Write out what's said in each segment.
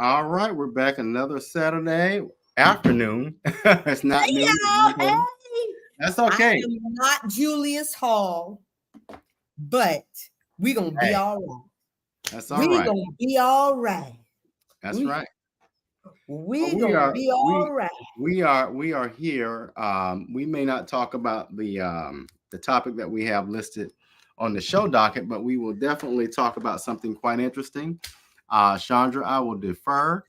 All right, we're back another Saturday afternoon. It's not Hey noon. y'all, hey! That's I okay. am not Julius Hall, but we gonna be Hey, all right. that's all We right. gonna be all right. That's We right. we We gonna are be all we right. we are here. We may not talk about the topic that we have listed on the show docket, but we will definitely talk about something quite interesting. Chandra, I will defer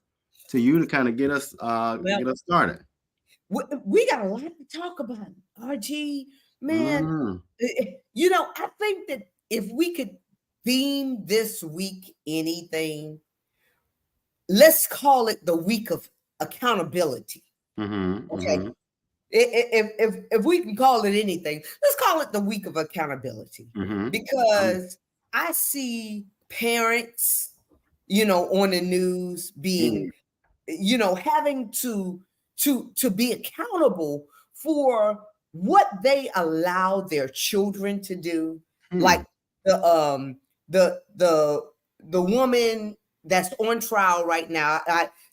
to you to kind of Well, get us started. we got a lot to talk about. RG, man, Mm, I think that if we could theme this week anything, let's call it the week of accountability. mm-hmm, Okay. mm-hmm, If we can call it anything, let's call it the week of accountability, mm-hmm. because I see parents, on the news being, having to be accountable for what they allow their children to do. Mm-hmm. Like the the the the woman that's on trial right now.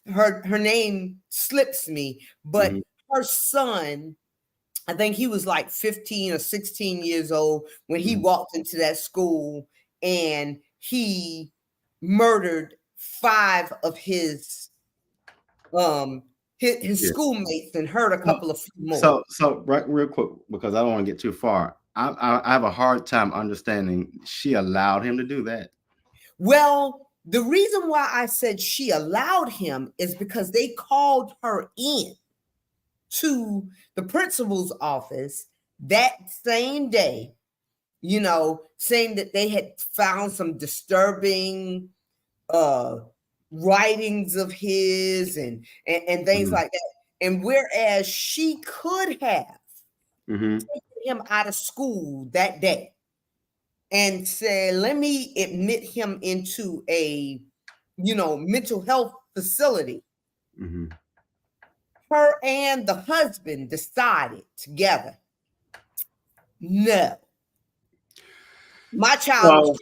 Her name slips me, but Mm-hmm. her son, I think he was like 15 or 16 years old when he Mm-hmm. walked into that school, and he murdered five of his Yeah. schoolmates and hurt a So, couple of more. so right, real quick, because I don't want to get too far. I have a hard time understanding she allowed him to do that. Well, the reason why I said she allowed him is because they called her in to the principal's office that same day, saying that they had found some disturbing uh writings of his and things Mm-hmm. like that. And whereas she could have Mm-hmm. taken him out of school that day and said, let me admit him into a mental health facility, Mm-hmm. her and the husband decided together, no, my child is, Well,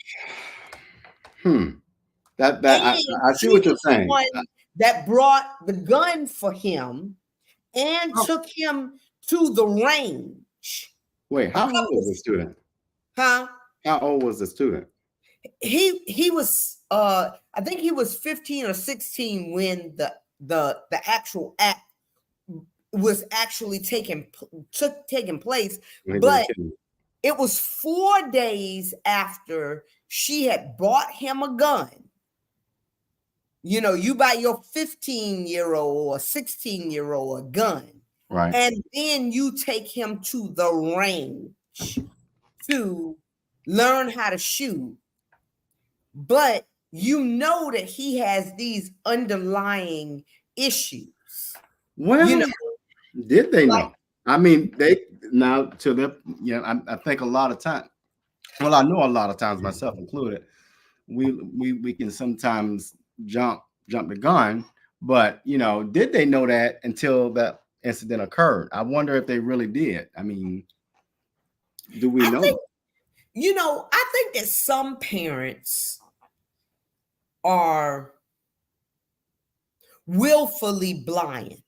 hmm. That and I see she what you're was the saying. one that brought the gun for him and Oh, took him to the range wait, a how old couple of, was the student? huh? How old was the student? He was I think he was 15 or 16 when the actual act was actually taking place, When he did the but killing. it was 4 days after she had bought him a gun. You buy your 15-year-old or 16-year-old a gun, Right. and then you take him to the range to learn how to shoot. But that he has these underlying issues, you Well, know, did they like, know? I mean, they now to the I think a lot of time. Well, I know a lot of times, myself included, we can sometimes jump the gun, but did they know that until that incident occurred? I wonder if they really did. I mean, do we I know? think, I think that some parents are willfully blind,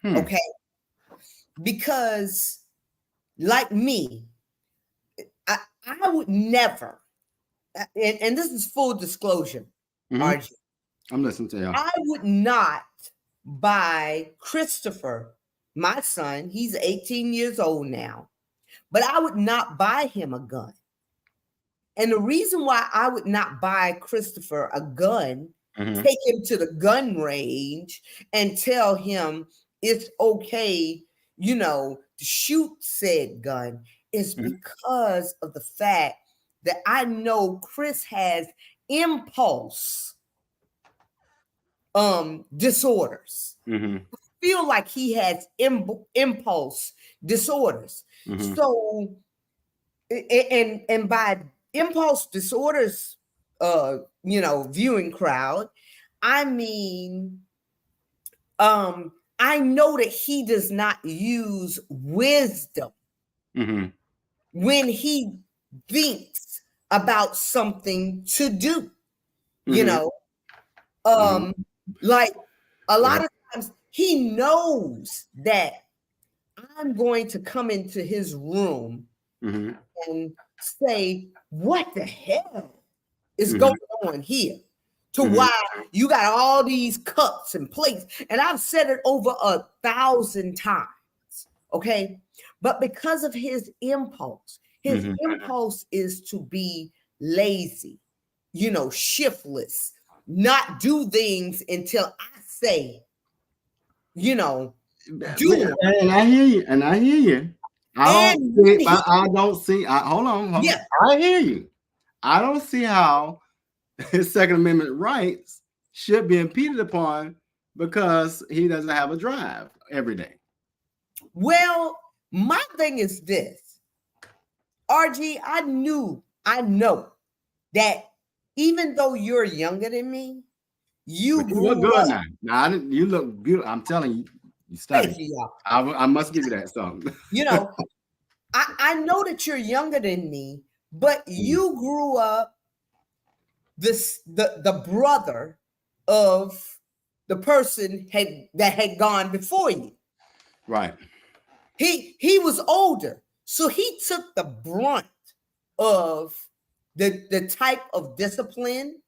Hmm. okay? Because, like me, I, I would never, and this is full disclosure, Hmm. RJ, I'm listening to you. I would not buy Christopher, my son, he's 18 years old now, but I would not buy him a gun. And the reason why I would not buy Christopher a gun, Hmm. take him to the gun range and tell him it's okay, to shoot said gun, is Hmm. because of the fact that I know Chris has impulse disorders. Hmm. Feel like he has impulse disorders. Hmm. So and by impulse disorders viewing crowd, I mean, I know that he does not use wisdom Hmm. when he thinks about something to do, you Hmm. know Hmm. um Like a lot of times he knows that I'm going to come into his room and say, what the hell is going on here? To why you got all these cups and plates. And I've said it over 1,000 times. Okay. But because of his impulse is to be lazy, shiftless, not do things until I say, do it. And I hear you. I don't see. Hold on. Yeah. I hear you. I don't see how his Second Amendment rights should be impeded upon because he doesn't have a drive every day. Well, my thing is this, RG, I know that even though you're younger than me, you look good now. You look good. I'm telling you, you study. I must give you that something. I know that you're younger than me, but you grew up the brother of the person that had gone before you. Right. He was older, so he took the brunt of the type of discipline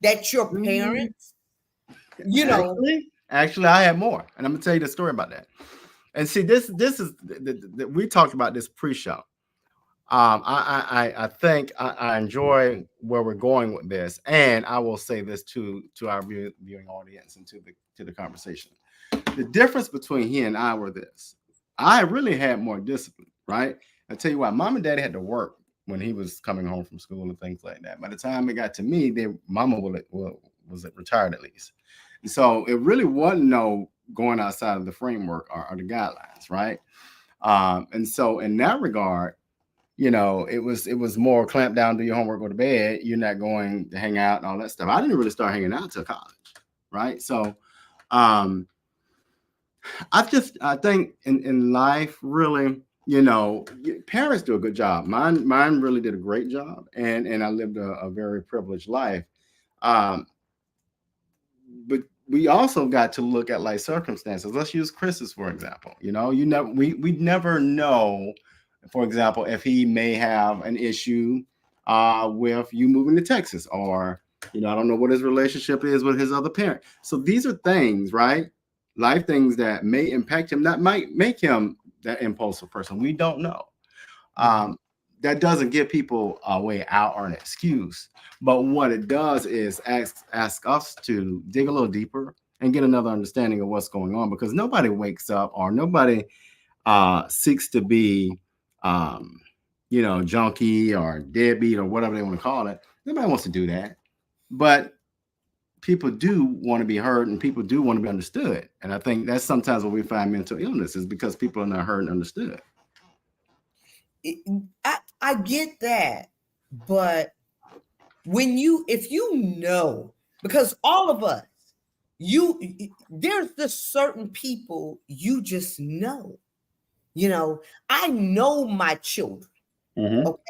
that your parents, Actually, I have more, and I'm gonna tell you the story about that. And see, this is we talked about this pre-show. I think I enjoy where we're going with this, and I will say this to our viewing audience and to the conversation. The difference between he and I were this: I really had more discipline, right? I tell you what, mom and daddy had to work when he was coming home from school and things like that. By the time it got to me, mama was retired at least, and so it really wasn't no going outside of the framework or the guidelines, right? And so in that regard, it was more clamp down, do your homework, go to bed. You're not going to hang out and all that stuff. I didn't really start hanging out till college, right? So I think in life, really, parents do a good job. Mine really did a great job, and I lived a very privileged life. But we also got to look at life circumstances. Let's use Chris's, for example. We never know, for example, if he may have an issue with you moving to Texas, or I don't know what his relationship is with his other parent. So these are things, right? Life things that may impact him, that might make him that impulsive person. We don't know. That doesn't give people a way out or an excuse. But what it does is ask us to dig a little deeper and get another understanding of what's going on, because nobody wakes up or nobody seeks to be, junkie or deadbeat or whatever they want to call it. Nobody wants to do that. But people do want to be heard, and people do want to be understood. And I think that's sometimes what we find mental illness is because people are not heard and understood. I get that, but if because all of us, there's just certain people you just know. I know my children. Okay.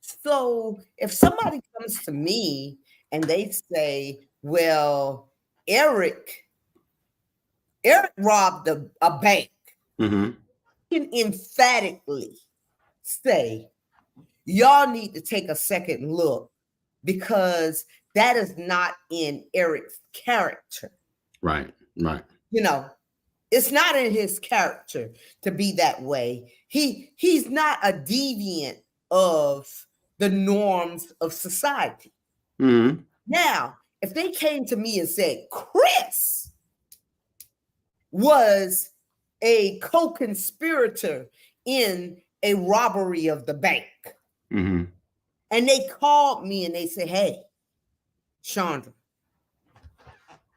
So if somebody comes to me and they say, well, Eric robbed a bank, I can emphatically say, y'all need to take a second look, because that is not in Eric's character. Right. It's not in his character to be that way. He's not a deviant of the norms of society. Now, if they came to me and said, Chris was a co-conspirator in a robbery of the bank, and they called me and they said, hey, Chandra,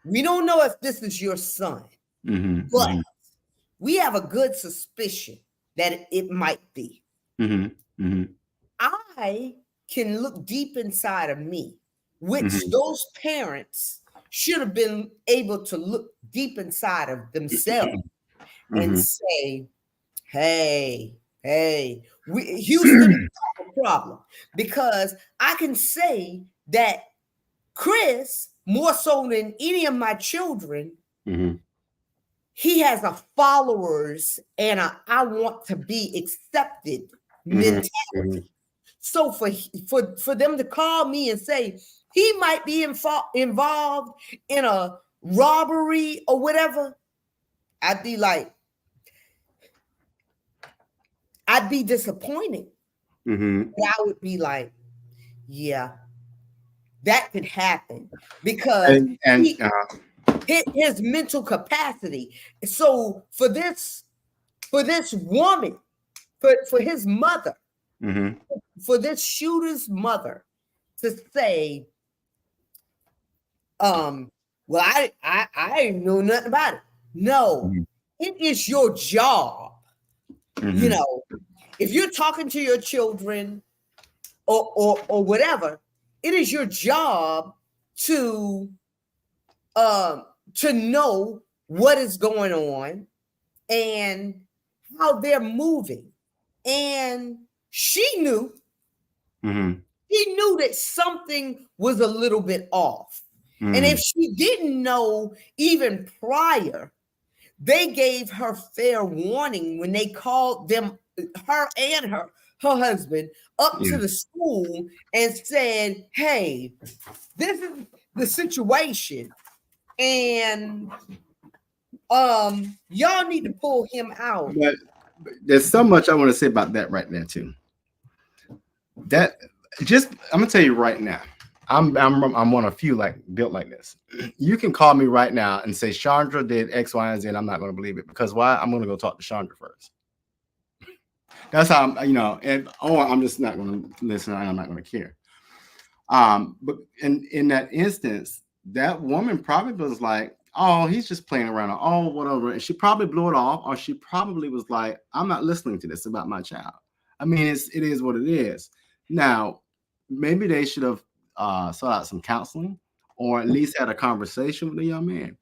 we don't know if this is your son, but we have a good suspicion that it might be. I can look deep inside of me, which those parents should have been able to look deep inside of themselves and say, hey, Houston is not a problem, because I can say that Chris more so than any of my children, Mm-hmm. he has a followers and a I want to be accepted mentality. Mm-hmm. So for them to call me and say he might be involved in a robbery or whatever, I'd be like, I'd be disappointed. Mm-hmm. But I would be like, yeah, that could happen because And his mental capacity. So for this woman, for his mother, mm-hmm. for this shooter's mother to say, well, I didn't know nothing about it. No, Mm-hmm. it is your job. Mm-hmm. You know, if you're talking to your children or whatever, it is your job to know what is going on and how they're moving. And she knew Mm-hmm. she knew that something was a little bit off. Mm-hmm. And if she didn't know even prior, they gave her fair warning when they called them, her and her husband, up to the school and said, hey, this is the situation. And y'all need to pull him out. But there's so much I want to say about that right there too. That just I'm gonna tell you right now. I'm one of few like built like this. You can call me right now and say Chandra did X, Y, and Z, and I'm not gonna believe it because why? I'm gonna go talk to Chandra first. That's how I'm, and I'm just not gonna listen. I'm not gonna care. But in that instance, that woman probably was like, oh, he's just playing around, or oh, whatever. And she probably blew it off, or she probably was like, I'm not listening to this about my child. I mean, it is what it is. Now, maybe they should have sought out some counseling or at least had a conversation with the young man.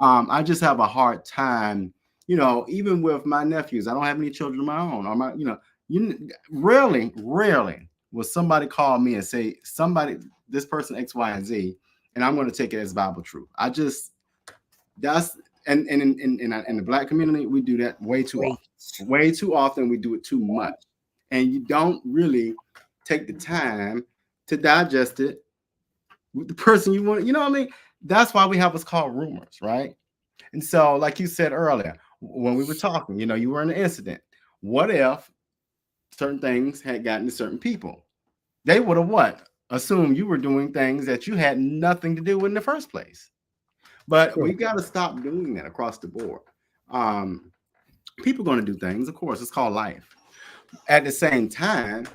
I just have a hard time, even with my nephews. I don't have any children of my own. Or rarely will somebody call me and say this person X, Y, and Z, and I'm going to take it as Bible truth. And in the Black community, we do that way too often. Way too often, we do it too much, and you don't really take the time to digest it with the person you want. You know what I mean? That's why we have what's called rumors, right? And so, like you said earlier, when we were talking, you were in an incident. What if certain things had gotten to certain people? They would have assumed you were doing things that you had nothing to do with in the first place. But we got to stop doing that across the board. People are going to do things, of course. It's called life. At the same time,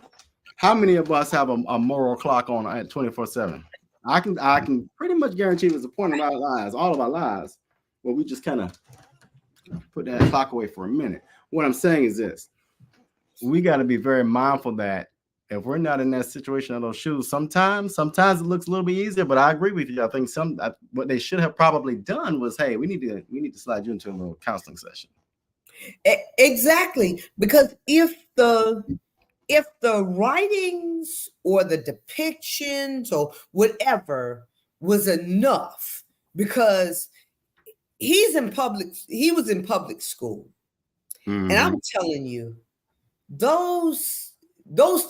how many of us have a moral clock on at 24/7? I can pretty much guarantee there's a point in our lives, all of our lives, where we just kind of put that clock away for a minute. What I'm saying is this: we got to be very mindful that if we're not in that situation of those shoes, sometimes it looks a little bit easier. But I agree with you. I think what they should have probably done was, hey, we need to slide you into a little counseling session. Exactly, because if the writings or the depictions or whatever was enough, because he was in public school, and I'm telling you, those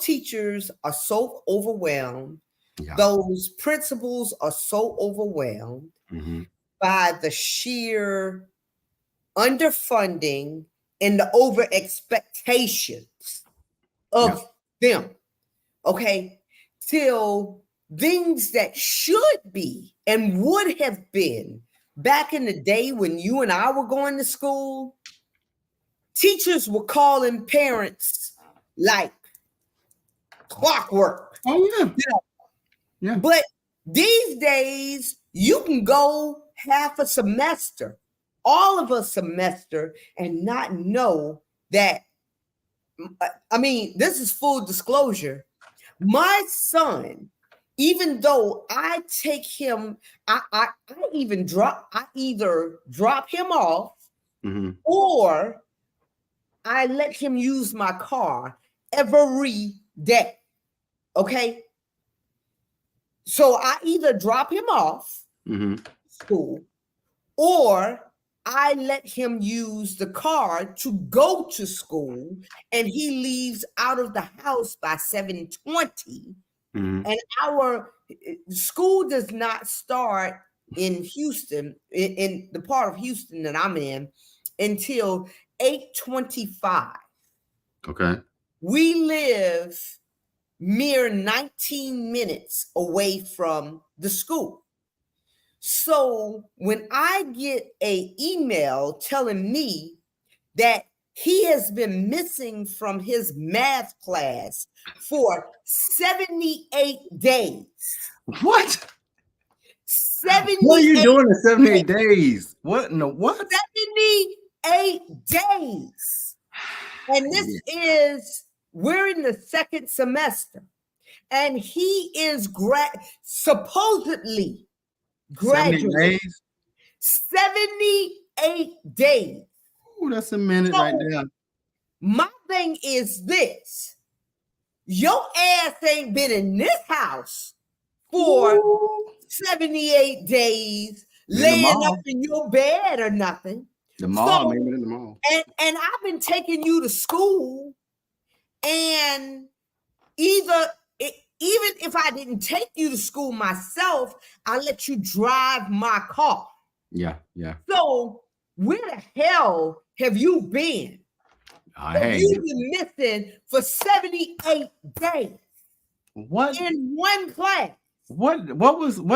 teachers are so overwhelmed. Yeah. Those principals are so overwhelmed by the sheer underfunding and the over expectations of them. Okay. Till things that should be and would have been back in the day when you and I were going to school, teachers were calling parents like clockwork. Oh, yeah. But these days, you can go half a semester, all of a semester, and not know that. I mean, this is full disclosure. My son, even though I take him, I either drop him off or I let him use my car every day. Okay. So I either drop him off school, or I let him use the car to go to school, and he leaves out of the house by 7:20. And our school does not start in Houston, in the part of Houston that I'm in, until 8:25. Okay. We live mere 19 minutes away from the school. So when I get an email telling me that he has been missing from his math class for 78 days. What? 78 What are you doing in 78 days? What in the what? 78 days. And this is, we're in the second semester. And he is supposedly graduating. 78 days. Ooh, that's a minute right there. My thing is this. Your ass ain't been in this house for 78 days, laying up in your bed or nothing. The mall, maybe in the mall. And I've been taking you to school, and even if I didn't take you to school myself, I let you drive my car. Yeah. So where the hell have you been? You've been missing for 78 days. What? In one class. What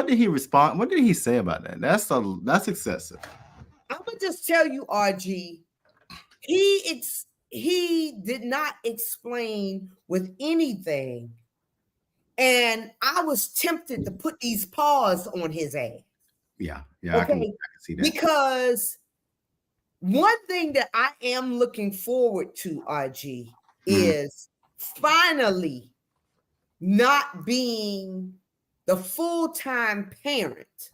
did he respond? What did he say about that? That's excessive. I'm gonna just tell you, RG, he did not explain with anything. And I was tempted to put these paws on his ass. Yeah, okay? I can see that. Because one thing that I am looking forward to, RG, is finally not being the full-time parent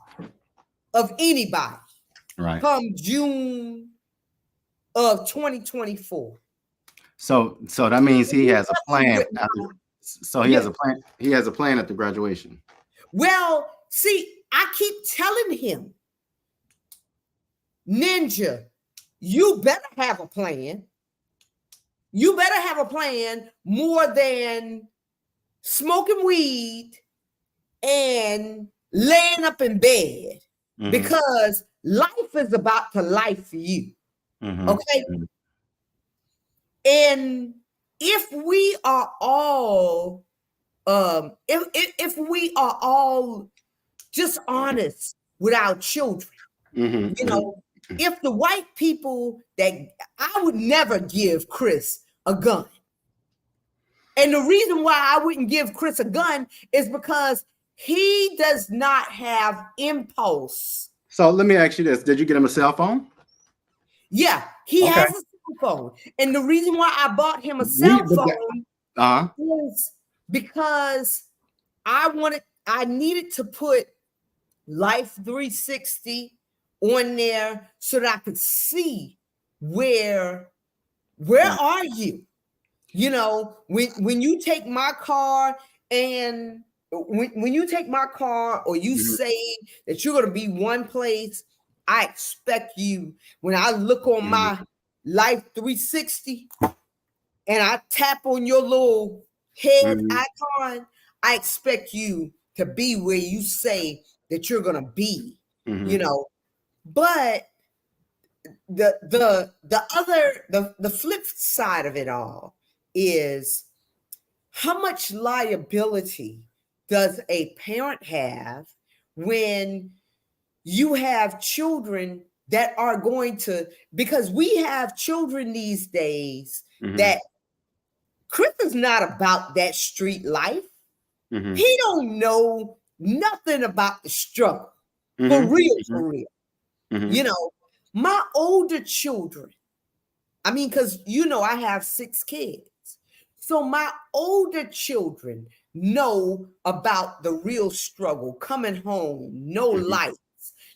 of anybody come June of 2024. So that means he has a plan. So he has a plan. He has a plan at the graduation. Well, see, I keep telling him, Ninja, you better have a plan. You better have a plan more than smoking weed and laying up in bed, because life is about to life for you. Okay? And if we are all if we are all just honest with our children, you know, if the white people that I would never give Chris a gun. And the reason why I wouldn't give Chris a gun is because he does not have impulse. So let me ask you this. Did you get him a cell phone? Yeah, he has a cell phone. And the reason why I bought him a cell phone is because I needed to put Life 360 on there so that I could see where are you? You know, when you take my car and when you take my car, or you say that you're going to be one place, I expect you, when I look on my Life 360 and I tap on your little head icon, I expect you to be where you say that you're going to be, you know. But the flip side of it all is, how much liability does a parent have when you have children that are going to, because we have children these days that Chris is not about that street life. He don't know nothing about the struggle. For real. You know, my older children, I mean, because you know I have 6 kids. So my older children know about the real struggle, coming home, no lights,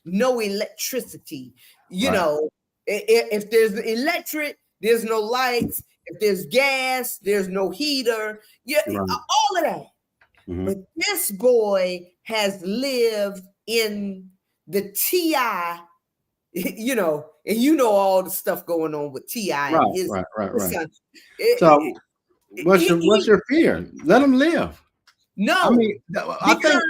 no electricity. You know, if there's electric, there's no lights. If there's gas, there's no heater. Yeah, all of that. But this boy has lived in the T.I., you know, and you know all the stuff going on with T.I. and his Right. son. So what's your fear? Let them live. I No, mean, I think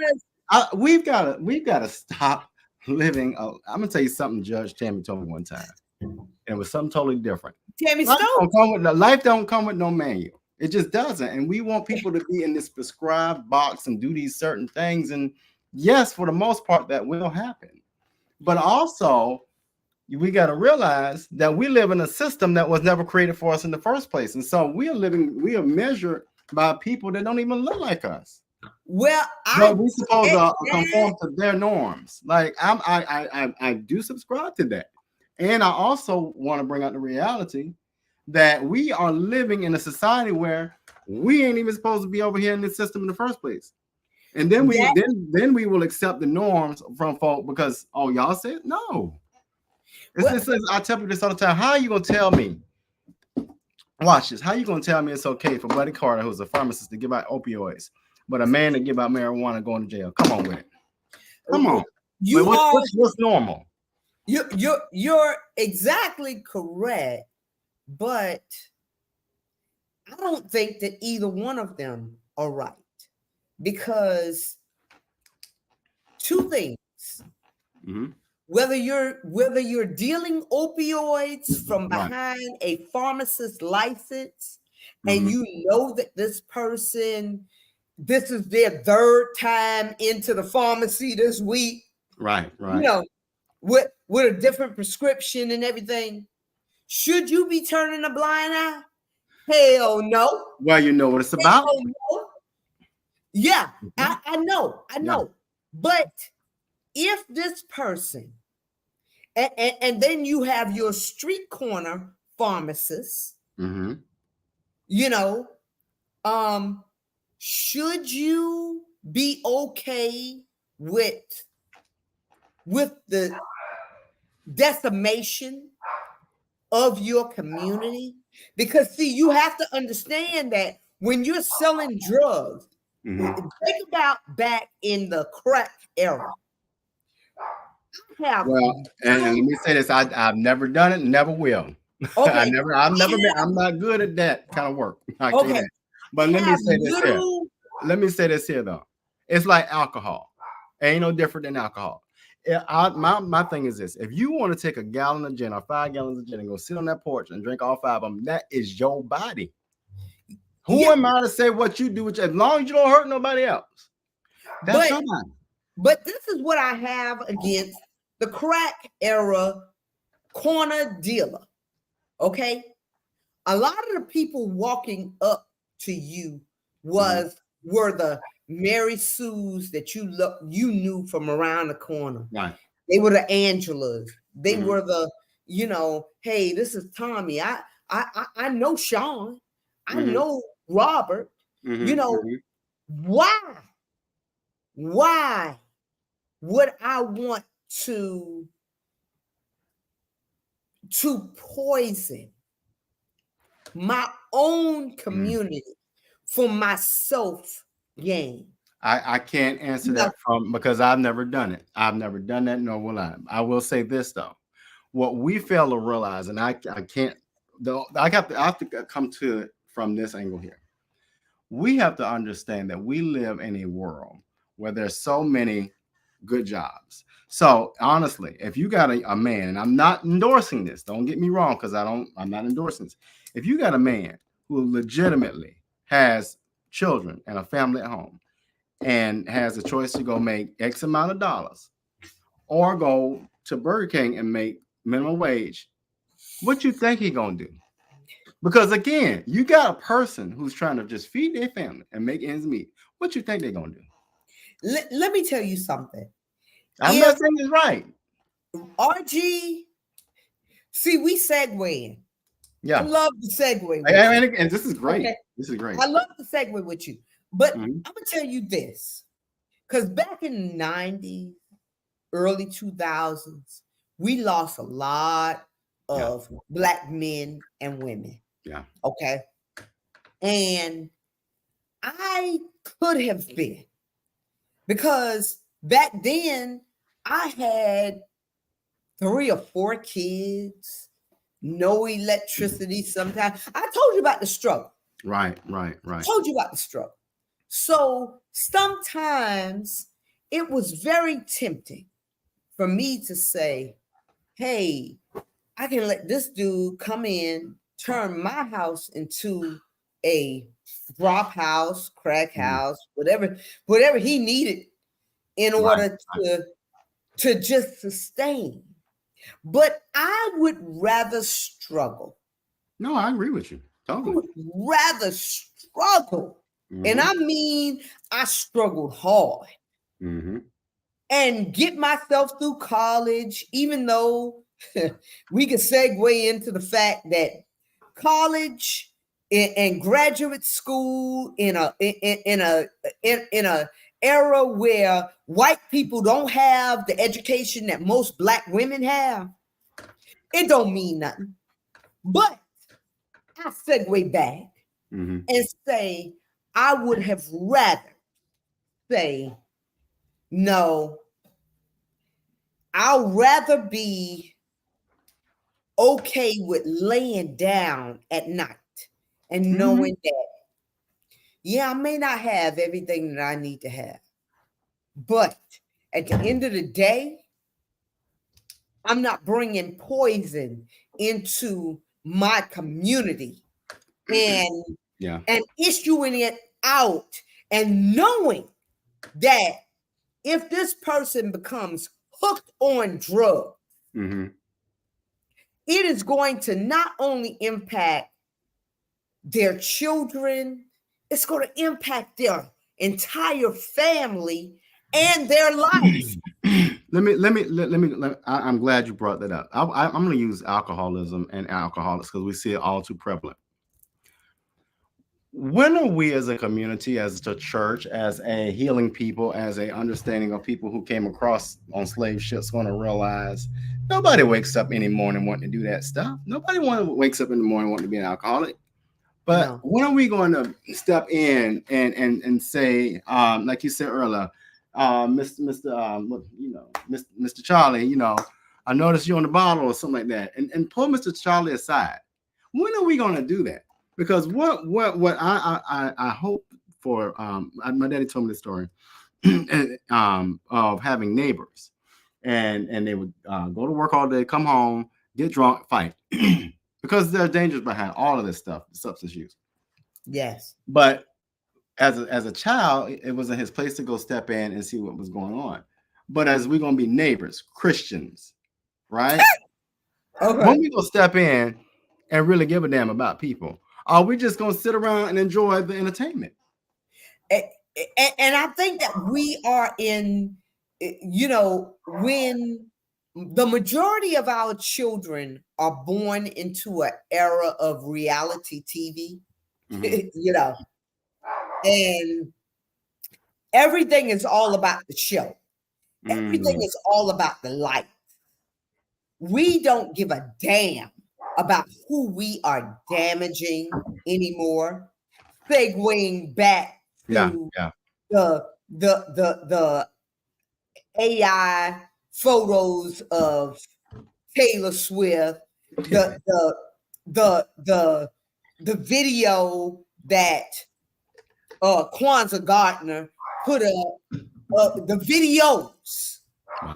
we've got to stop living. I'm gonna tell you something. Judge Tammy told me one time, and it was something totally different. Tammy Life Stone. life don't come with no manual. It just doesn't. And we want people to be in this prescribed box and do these certain things. And yes, for the most part, that will happen. But also, we got to realize that we live in a system that was never created for us in the first place. And so we are measured by people that don't even look like us. Well, But we supposed to conform to their norms. Like I do subscribe to that. And I also want to bring out the reality that we are living in a society where we ain't even supposed to be over here in this system in the first place. And then we will accept the norms from folk because y'all said no. I tell people this all the time. How are you gonna tell me? Watch this. How are you gonna tell me it's okay for Buddy Carter, who's a pharmacist, to give out opioids, but a man to give out marijuana going to jail? Come on with it. Come on. What's normal? You're exactly correct, but I don't think that either one of them are right, because two things. Mm-hmm. Whether you're dealing opioids from behind a pharmacist license, and you know that this person, this is their third time into the pharmacy this week, right, you know, with a different prescription and everything, should you be turning a blind eye? Hell no. Well, you know what it's about. Hell no. Yeah, I know. Yeah. But if this person, and then you have your street corner pharmacist, you know, should you be okay with the decimation of your community? Because see, you have to understand that when you're selling drugs, think about back in the crack era. Well, and let me say this: I've never done it, never will. Okay. I'm not good at that kind of work. Okay. But let me say this here. Let me say this here though. It's like alcohol. It ain't no different than alcohol. My thing is this: if you want to take a gallon of gin or 5 gallons of gin and go sit on that porch and drink all 5 of them, that is your body. Who am I to say what you do with as long as you don't hurt nobody else? That's your body. But this is what I have against the crack era corner dealer. Okay. A lot of the people walking up to you were the Mary Sues that you knew from around the corner. Right. They were the Angelas. They were the, you know, hey, this is Tommy. I know Sean. I know Robert. You know, why would I want to poison my own community for my self gain? I can't answer that because I've never done it. I've never done that, nor will I. I will say this though. What we fail to realize, and I can't, though, I have to come to it from this angle here. We have to understand that we live in a world where there's so many good jobs. So honestly, if you got a man, and I'm not endorsing this, don't get me wrong, because I'm not endorsing this. If you got a man who legitimately has children and a family at home and has a choice to go make X amount of dollars or go to Burger King and make minimum wage, what you think he gonna do? Because again, you got a person who's trying to just feed their family and make ends meet. What you think they're gonna do? Let me tell you something. I'm not saying it's right. RG, see, we segue in. Yeah, I love the segue. And this is great. Okay. This is great. I love the segue with you. But I'm gonna tell you this, because back in the 90s, early 2000s, we lost a lot of Black men and women. Yeah. Okay. And I could have been, because back then I had 3 or 4 kids, no electricity sometimes. I told you about the struggle. Right. I told you about the struggle. So sometimes it was very tempting for me to say, hey, I can let this dude come in, turn my house into a drop house, crack house, whatever he needed in order to just sustain. But I would rather struggle. No, I agree with you. I Totally. would rather struggle. And I mean, I struggled hard and get myself through college, even though we could segue into the fact that college and graduate school in a era where white people don't have the education that most black women have, it don't mean nothing. But I segue back and say I would have rather say no. I'll rather be okay with laying down at night and knowing that, yeah, I may not have everything that I need to have, but at the end of the day, I'm not bringing poison into my community and issuing it out and knowing that if this person becomes hooked on drugs, it is going to not only impact their children, it's going to impact their entire family and their life. I'm glad you brought that up. I'm going to use alcoholism and alcoholics because we see it all too prevalent. When are we as a community, as a church, as a healing people, as a understanding of people who came across on slave ships going to realize nobody wakes up any morning wanting to do that stuff. Nobody wakes up in the morning wanting to be an alcoholic. But when are we going to step in and say, like you said earlier, Mr. Charlie, I noticed you on the bottle or something like that, and pull Mr. Charlie aside. When are we going to do that? Because what I hope for, my daddy told me this story of having neighbors, and they would go to work all day, come home, get drunk, fight, because there are dangers behind all of this stuff, substance use. Yes, but as a child, it wasn't his place to go step in and see what was going on. But as we're gonna be neighbors, Christians, right? When we gonna step in and really give a damn about people? Are we just going to sit around and enjoy the entertainment? And I think that we are in, when the majority of our children are born into an era of reality TV, and everything is all about the show. Everything is all about the light. We don't give a damn about who we are damaging anymore. Segueing back to the AI photos of Taylor Swift, the video that Kwanzaa Gardner put up, the videos,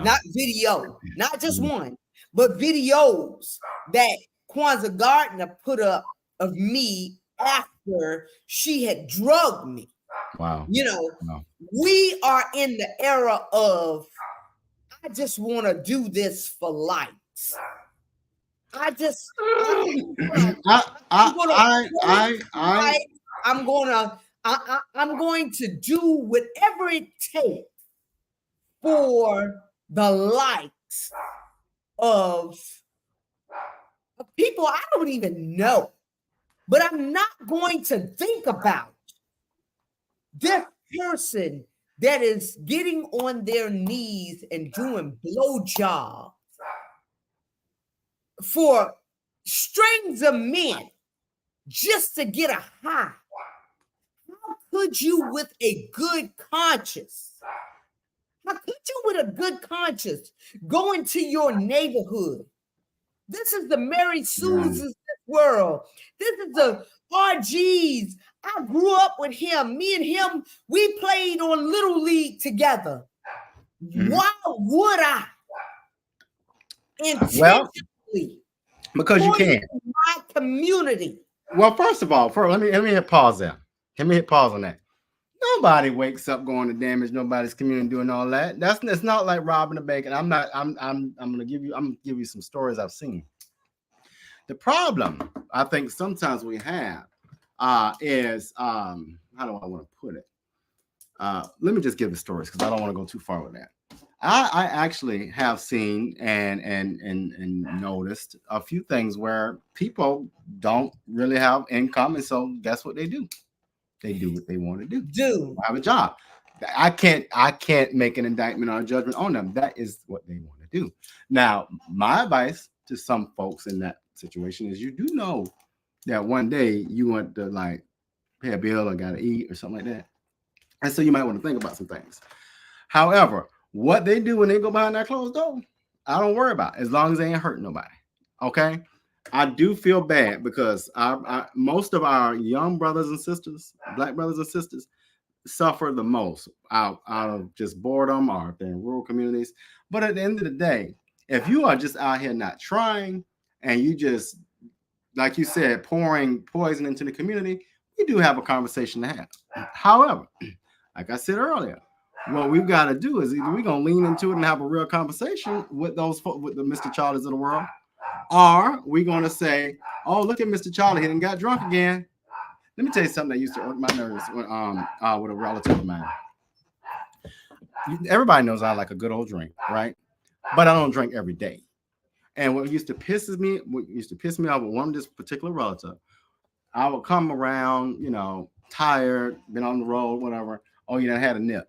not video, not just one, but videos that Kwanzaa Gardner put up of me after she had drugged me. Wow. We are in the era of, I just want to do this for likes. I'm going to do whatever it takes for the likes of people I don't even know. But I'm not going to think about this person that is getting on their knees and doing blowjobs for strings of men just to get a high. How could you, with a good conscience, How could you, with a good conscience, go into your neighborhood? This is the Mary Sue's of this world. This is the RGs. I grew up with him. Me and him, we played on Little League together. Why would I intentionally? Because you can. My community. Well, first of all, let me hit pause there. Let me hit pause on that. Nobody wakes up going to damage nobody's community doing all that. It's not like robbing a bank. And I'm gonna give you some stories I've seen. The problem I think sometimes we have is how do I want to put it? Let me just give the stories because I don't want to go too far with that. I actually have seen and noticed a few things where people don't really have income, and so guess what they do? They do what they want to do. Have a job. I can't make an indictment or a judgment on them. That is what they want to do. Now, my advice to some folks in that situation is, you do know that one day you want to like pay a bill or gotta eat or something like that, and so you might want to think about some things. However, what they do when they go behind that closed door, I don't worry about, as long as they ain't hurting nobody. Okay. I do feel bad because most of our young brothers and sisters, Black brothers and sisters, suffer the most out of just boredom, or if they're in rural communities. But at the end of the day, if you are just out here not trying, and you just, like you said, pouring poison into the community, we do have a conversation to have. However, like I said earlier, what we've got to do is either we're going to lean into it and have a real conversation with the Mr. Charlies of the world, or we're going to say, oh, look at Mr. Charlie, he done got drunk again. Let me tell you something that used to irk my nerves with a relative of mine. Everybody knows I like a good old drink, right? But I don't drink every day. And what used to piss me off with one of this particular relative, I would come around, tired, been on the road, whatever. Oh, you done had a nip.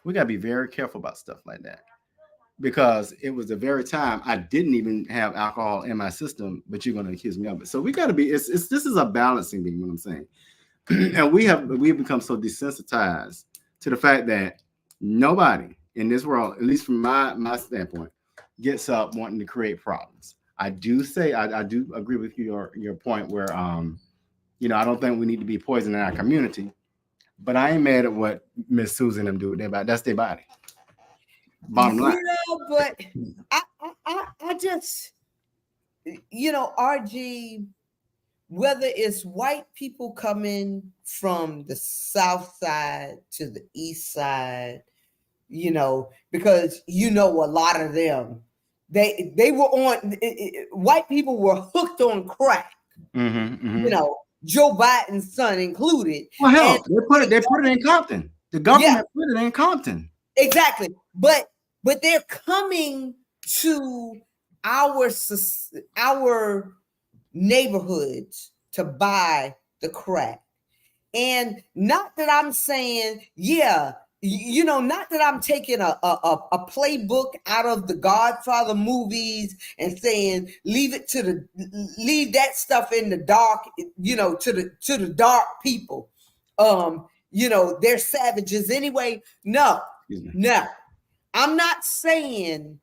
We got to be very careful about stuff like that, because it was the very time I didn't even have alcohol in my system, but you're going to accuse me of it. So we got to be, this is a balancing thing, what I'm saying. And we've become so desensitized to the fact that nobody in this world, at least from my standpoint, gets up wanting to create problems. I do say, I do agree with your point where, I don't think we need to be poisoning our community, but I ain't mad at what Miss Susan and them do with their body. That's their body. Bottom line. But I just, RG, whether it's white people coming from the south side to the east side, because a lot of them, they were on, white people were hooked on crack. Joe Biden's son included. Well, hell, they put it in Compton. The government put it in Compton. Exactly. But they're coming to our neighborhoods to buy the crack. And not that I'm saying, not that I'm taking a playbook out of the Godfather movies and saying leave that stuff in the dark, to the dark people. They're savages anyway. No. I'm not saying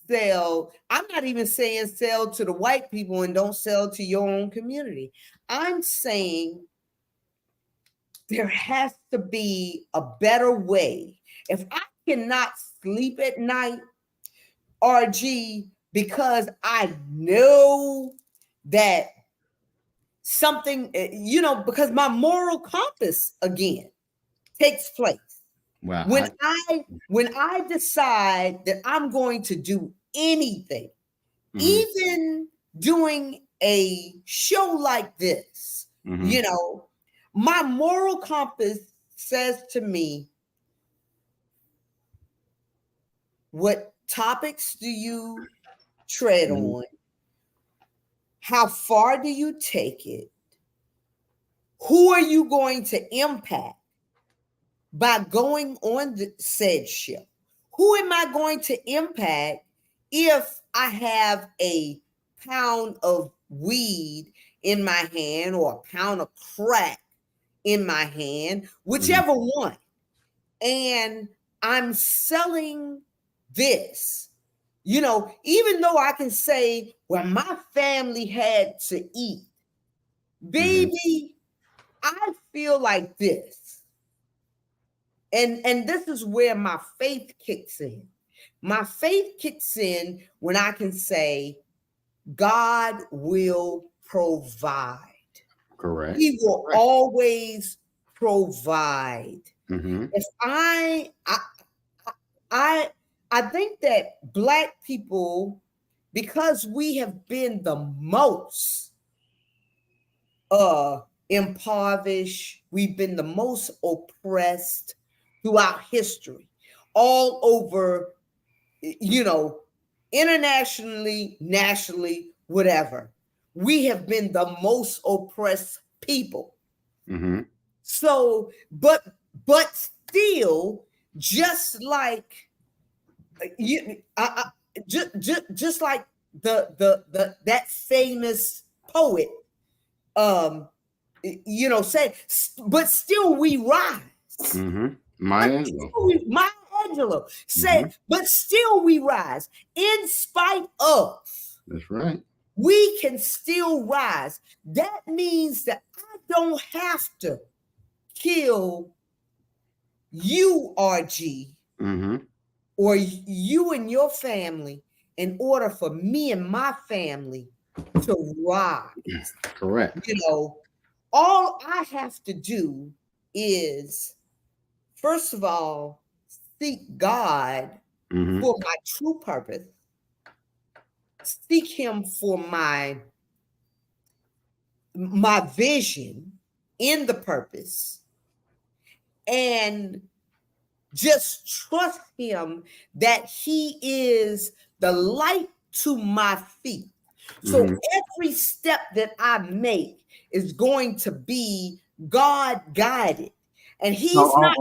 sell. I'm not even saying sell to the white people and don't sell to your own community. I'm saying there has to be a better way. If I cannot sleep at night, RG, because I know that something, because my moral compass again takes place. Wow. When I decide that I'm going to do anything, even doing a show like this, my moral compass says to me, what topics do you tread on? How far do you take it? Who are you going to impact by going on the said show? Who am I going to impact if I have a pound of weed in my hand or a pound of crack in my hand, whichever one? And I'm selling this. You know, even though I can say, well, my family had to eat, baby, I feel like this. And this is where my faith kicks in. My faith kicks in when I can say, God will provide. Correct. He will always provide. Mm-hmm. If I think that Black people, because we have been the most impoverished, we've been the most oppressed throughout history, all over, you know, internationally, nationally, whatever. We have been the most oppressed people. Mm-hmm. So, but still, just like you, just like the that famous poet, you know, say, but still we rise. Mm-hmm. Maya Angelou. Maya Angelou Mm-hmm. said, but still we rise in spite of. That's right. We can still rise. That means that I don't have to kill you, RG, Mm-hmm. or you and your family in order for me and my family to rise. Correct. You know, all I have to do is, first of all, seek God Mm-hmm. for my true purpose, seek Him for my vision in the purpose, and just trust Him that He is the light to my feet. So Mm-hmm. every step that I make is going to be God guided. And He's not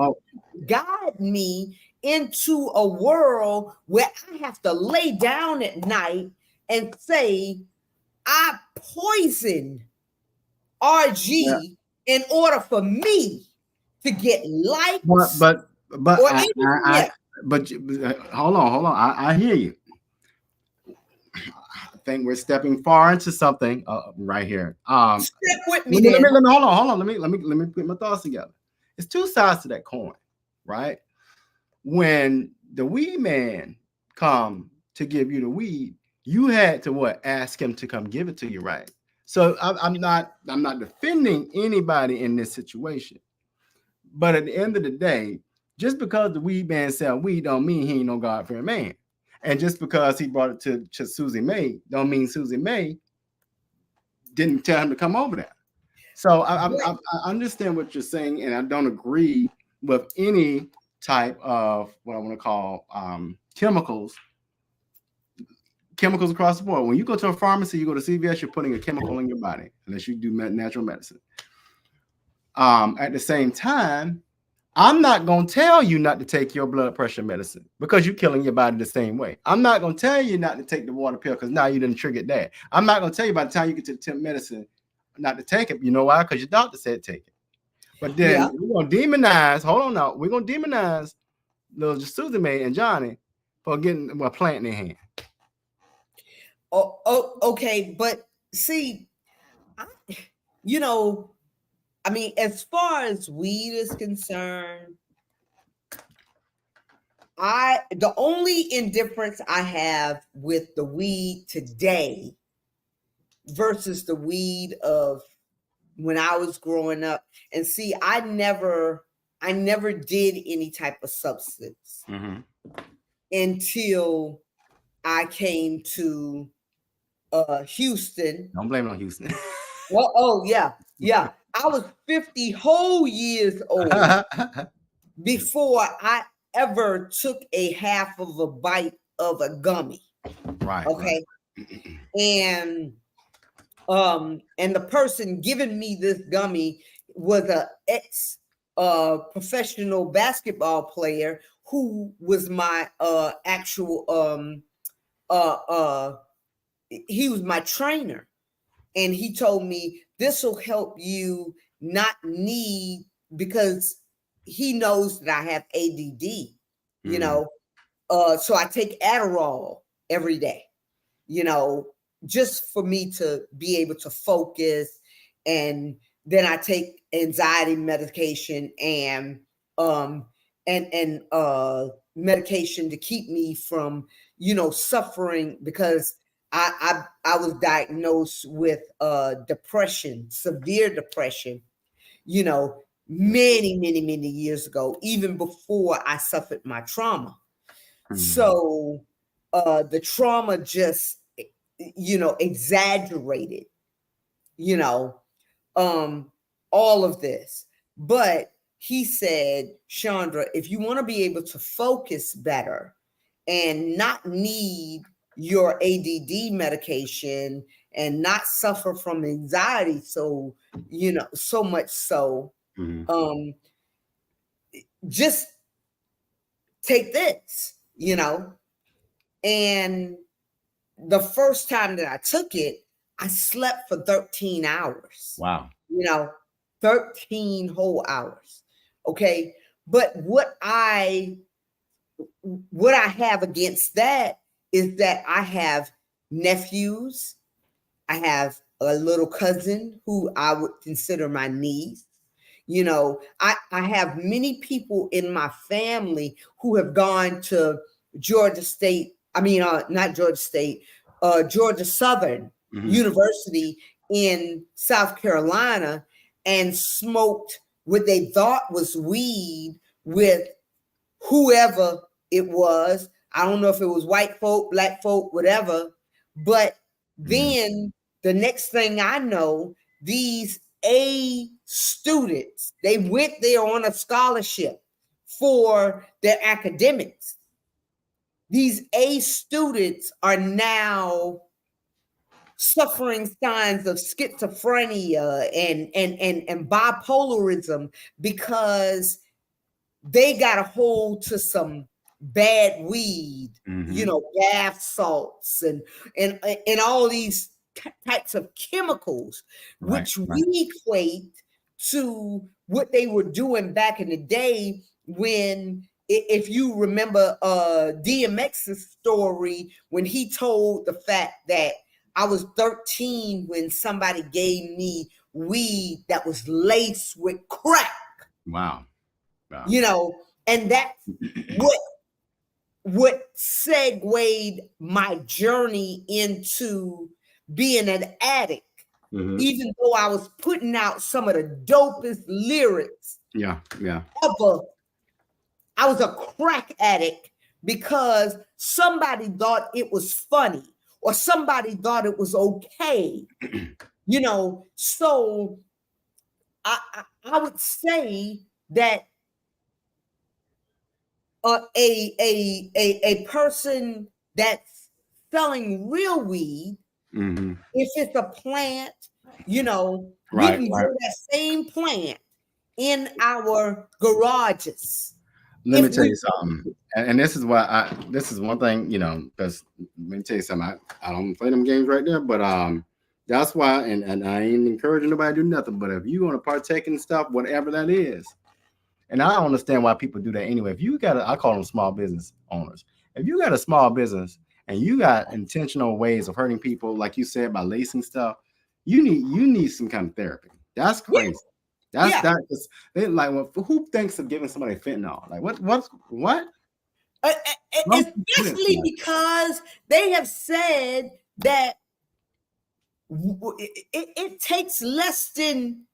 guide me into a world where I have to lay down at night and say, I poisoned Yeah. RG in order for me to get But likes but but or anything I else. but hold on. I hear you. I think we're stepping far into something right here. Step with me Let then. me hold on. Let me put my thoughts together. It's two sides to that coin, right? When the weed man come to give you the weed, you had to what? Ask him to come give it to you, right? So I'm not defending anybody in this situation, but at the end of the day, just because the weed man sell weed don't mean he ain't no God-fearing man. And just because he brought it to Susie May, don't mean Susie May didn't tell him to come over there. So I understand what you're saying, and I don't agree with any type of what I want to call chemicals across the board. When you go to a pharmacy, you go to CVS, you're putting a chemical in your body, unless you do natural medicine. At the same time, I'm not going to tell you not to take your blood pressure medicine because you're killing your body the same way. I'm not going to tell you not to take the water pill because now you didn't trigger that. I'm not going to tell you by the time you get to the temp medicine not to take it. You know why? Because your doctor said take it. But then we're going to demonize, hold on now, we're going to demonize little Susan May and Johnny for getting a plant in their hand. Oh, okay. But see, you know, I mean, as far as weed is concerned, the only indifference I have with the weed today versus the weed of when I was growing up, and see, I never did any type of substance until I came to Houston. Don't blame it on Houston. Well, oh yeah. I was 50 whole years old before I ever took a half of a bite of a gummy. Right. Okay. Right. And the person giving me this gummy was a ex professional basketball player who was my actual he was my trainer. And he told me this will help you not need, because he knows that I have ADD. you know. So I take Adderall every day, you know, just for me to be able to focus. And then I take anxiety medication and um medication to keep me from, you know, suffering, because I was diagnosed with depression, severe depression, you know, many years ago, even before I suffered my trauma. So the trauma just, you know, exaggerated, you know, all of this. But he said, Chandra, if you want to be able to focus better and not need your ADD medication and not suffer from anxiety, so, you know, so much so, just take this, you know. And the first time that I took it, I slept for 13 hours. Wow. You know, 13 whole hours. Okay. But what I have against that is that I have nephews. I have a little cousin who I would consider my niece. You know, I have many people in my family who have gone to Georgia State. I mean, not Georgia State, Georgia Southern University in South Carolina, and smoked what they thought was weed with whoever it was. I don't know if it was white folk, black folk, whatever. But then the next thing I know, these A students, they went there on a scholarship for their academics. These A students are now suffering signs of schizophrenia and bipolarism because they got a hold to some bad weed, you know, bath salts and all these types of chemicals, which we equate to what they were doing back in the day when, if you remember DMX's story, when he told the fact that I was 13 when somebody gave me weed that was laced with crack. Wow. You know, and that's what segued my journey into being an addict. Even though I was putting out some of the dopest lyrics ever, I was a crack addict because somebody thought it was funny or somebody thought it was okay. You know, so I would say that a person that's selling real weed, if it's a plant, you know, we can grow that same plant in our garages. Let me tell you something, and this is why this is one thing, you know, because let me tell you something. I don't play them games right there, but that's why, and I ain't encouraging nobody to do nothing. But if you want to partake in stuff, whatever that is. And I don't understand why people do that anyway. If you got I call them small business owners. If you got a small business and you got intentional ways of hurting people, like you said, by lacing stuff, you need some kind of therapy. That's crazy. That's that. They like, well, who thinks of giving somebody fentanyl? Like what? Especially because they have said that it takes less than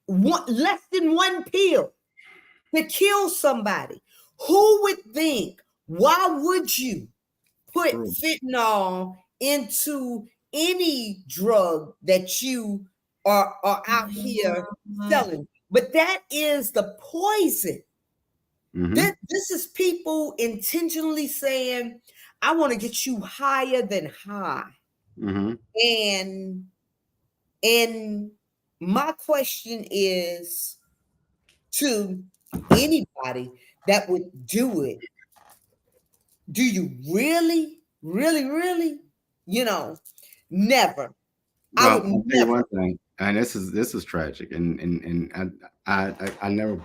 one pill to kill somebody. Who would think? Why would you put fentanyl into any drug that you are out here selling? But that is the poison. This is people intentionally saying, I want to get you higher than high. And my question is to anybody that would do it, do you really, you know, never. Well, I'll tell you one thing, and this is tragic, and I never.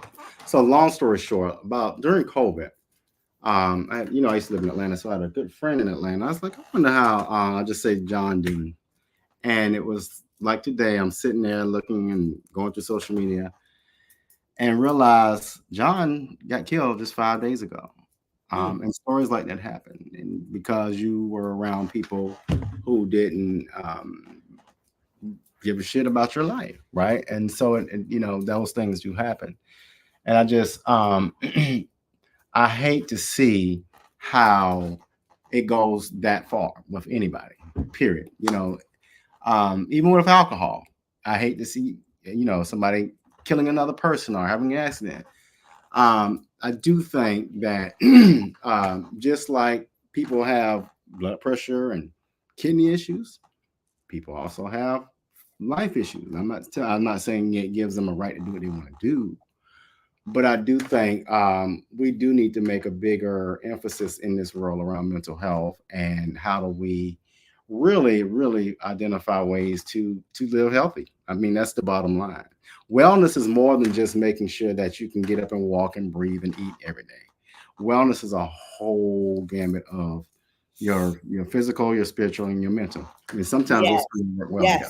So long story short, about during COVID, I used to live in Atlanta, so I had a good friend in Atlanta. I was like, I wonder how. I'll just say John Dean, and it was like today. I'm sitting there looking and going through social media, and realize John got killed just 5 days ago. Mm. And stories like that happen, and because you were around people who didn't give a shit about your life, right? And so, those things do happen. And I just, I hate to see how it goes that far with anybody. Period. Even with alcohol, I hate to see somebody killing another person or having an accident. I do think that just like people have blood pressure and kidney issues, people also have life issues. I'm not saying it gives them a right to do what they want to do, but I do think we do need to make a bigger emphasis in this world around mental health and how do we really, really identify ways to live healthy. I mean, that's the bottom line. Wellness is more than just making sure that you can get up and walk and breathe and eat every day. Wellness is a whole gamut of your physical, your spiritual, and your mental. I mean, sometimes those Yes, things work well together.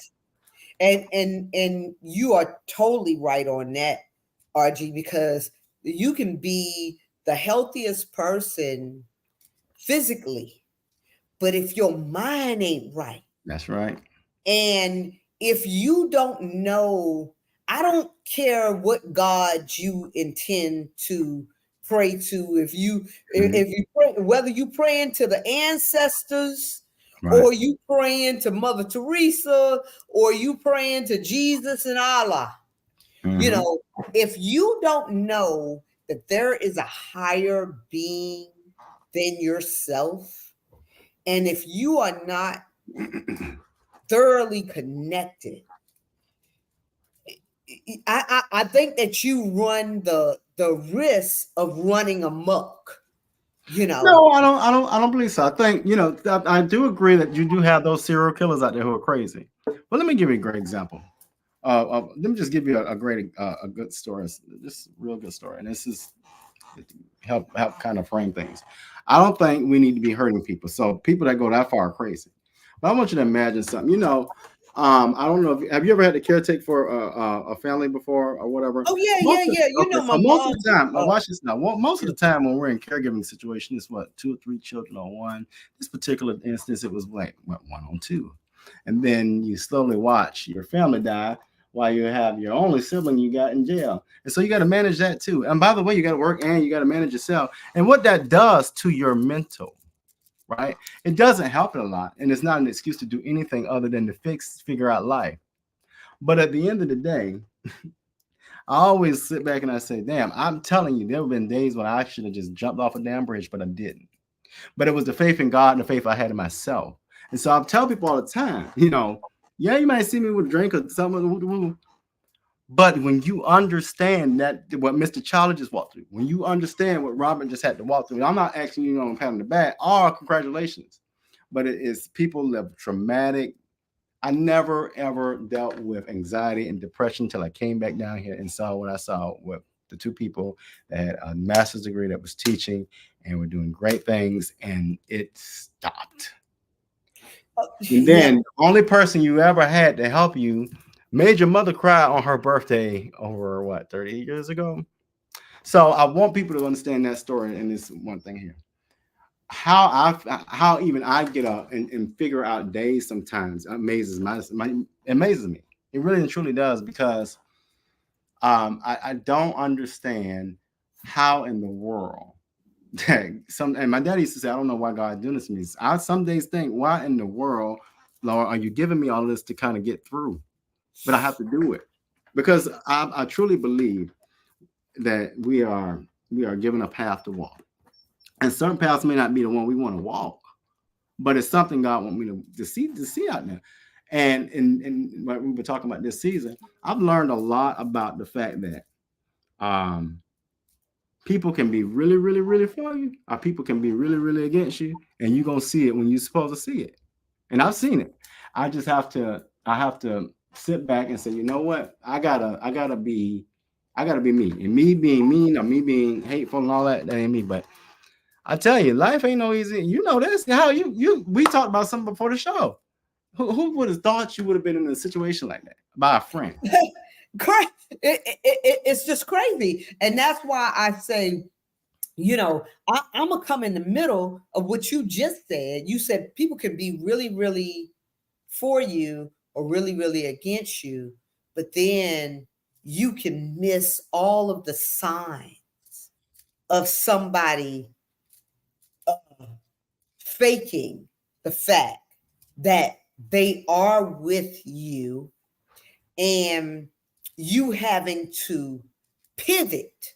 yes. And you are totally right on that, RG, because you can be the healthiest person physically, but if your mind ain't right, That's right. and if you don't know, I don't care what God you intend to pray to. Mhm. If you pray, whether you praying to the ancestors, Right. or you praying to Mother Teresa, or you praying to Jesus and Allah, you Hmm. know, if you don't know that there is a higher being than yourself, and if you are not thoroughly connected, I think that you run the risk of running amok, you know. No, I don't believe so. I think I do agree that you do have those serial killers out there who are crazy. But let me give you a great example. Let me just give you a great, a good story, just a real good story, and this is help kind of frame things. I don't think we need to be hurting people. So people that go that far are crazy. But I want you to imagine something. I don't know if have you ever had to caretake for a family before or whatever. Oh yeah, Most yeah, of, yeah. You okay, know, so my most of mom. the time, now Uh, watch this now. Most of the time when we're in caregiving situation, it's what, two or three children on one. This particular instance, it was like what, one on two, and then you slowly watch your family die while you have your only sibling you got in jail. And so you got to manage that too. And by the way, you got to work and you got to manage yourself. And what that does to your mental, right? It doesn't help it a lot. And it's not an excuse to do anything other than to figure out life. But at the end of the day, I always sit back and I say, damn, I'm telling you, there have been days when I should have just jumped off a damn bridge, but I didn't. But it was the faith in God and the faith I had in myself. And so I tell people all the time, yeah, you might see me with a drink or something, but when you understand that what Mr. Charlie just walked through, when you understand what Robin just had to walk through, I'm not asking you on pat on the back or congratulations, but it is people live traumatic. I never ever dealt with anxiety and depression until I came back down here and saw what I saw with the two people that had a master's degree that was teaching and were doing great things, and it stopped. And yeah. then the only person you ever had to help you made your mother cry on her birthday over what, 30 years ago. So I want people to understand that story and this one thing here. How even I get up and figure out days sometimes amazes me. It really and truly does because I don't understand how in the world some and my dad used to say, I don't know why God's doing this to me. I some days think, why in the world, Lord, are you giving me all this to kind of get through? But I have to do it because I truly believe that we are given a path to walk. And certain paths may not be the one we want to walk, but it's something God want me to see out there. And like we were talking about this season, I've learned a lot about the fact that um people can be really, really, really for you, or people can be really, really against you, and you're gonna see it when you're supposed to see it. And I've seen it. I have to sit back and say, you know what? I gotta be me. And me being mean or me being hateful and all that, that ain't me. But I tell you, life ain't no easy. You know this. How we talked about something before the show. Who would have thought you would have been in a situation like that by a friend? It's just crazy. And that's why I say, I'm gonna come in the middle of what you just said. You said people can be really, really for you or really, really against you, but then you can miss all of the signs of somebody faking the fact that they are with you and you having to pivot,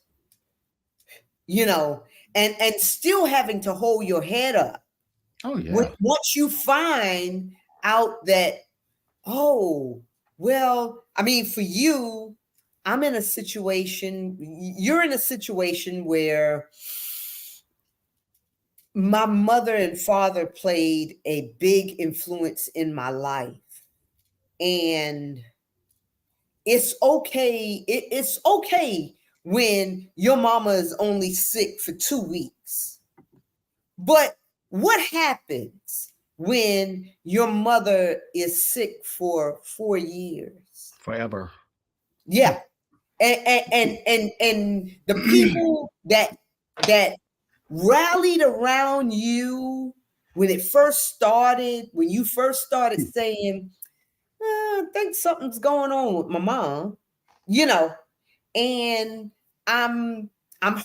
and still having to hold your head up. Oh yeah. Once you find out that, oh, well, I mean, for you, you're in a situation where my mother and father played a big influence in my life. And it's okay. It's okay when your mama is only sick for 2 weeks. But what happens when your mother is sick for 4 years? Forever. Yeah. And the people that rallied around you when you first started saying, I think something's going on with my mom, and I'm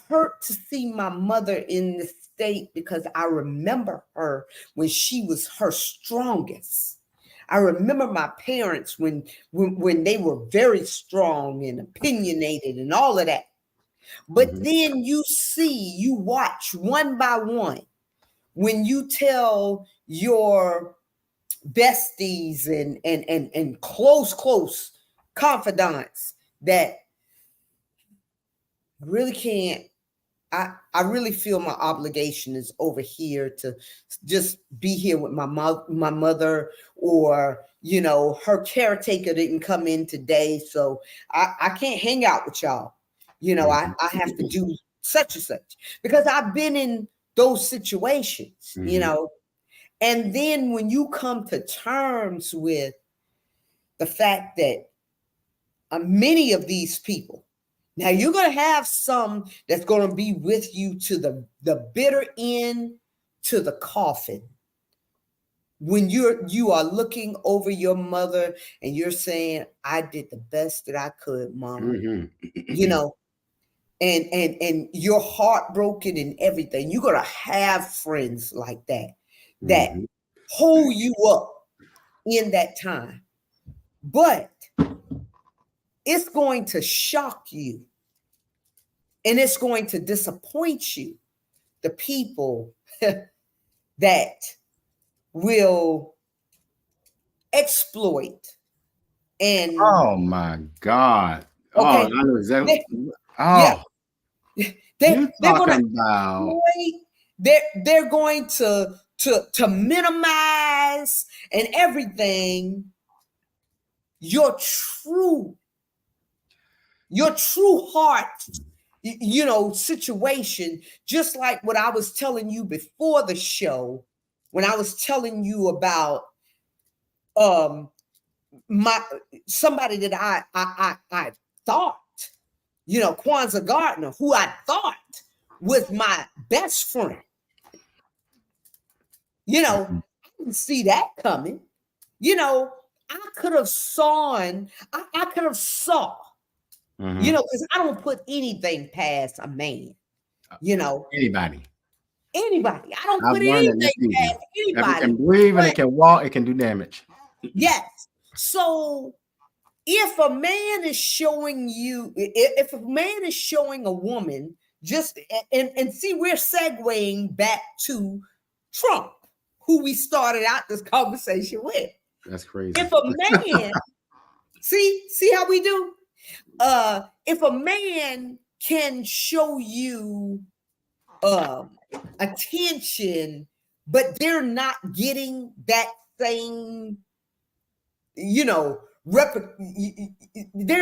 hurt to see my mother in this state because I remember her when she was her strongest. I remember my parents when they were very strong and opinionated and all of that. But then you watch one by one when you tell your besties and close confidants that I really can't. I really feel my obligation is over here to just be here with my mother, or her caretaker didn't come in today, so I can't hang out with y'all. I have to do such and such, because I've been in those situations, and then when you come to terms with the fact that many of these people, now you're going to have some that's going to be with you to the bitter end, to the coffin. When you are looking over your mother and you're saying, I did the best that I could, Mom. And you're heartbroken and everything. You're going to have friends like that hold you up in that time. But it's going to shock you. And it's going to disappoint you, the people that will exploit. And oh my God. Okay. Oh, I know exactly. Yeah. They're talking about. They're going to minimize and everything your true heart situation, just like what I was telling you before the show, when I was telling you about somebody that I thought, Kwanzaa Gardner, who I thought was my best friend. I didn't see that coming. I could have saw, because I don't put anything past a man, Anybody. I don't put anything past anybody. It can breathe and it can walk, it can do damage. Yes. So if a man is showing a woman, just and see, we're segueing back to Trump, who we started out this conversation with. That's crazy. If a man see how we do? If a man can show you attention, but they're not getting that same, they're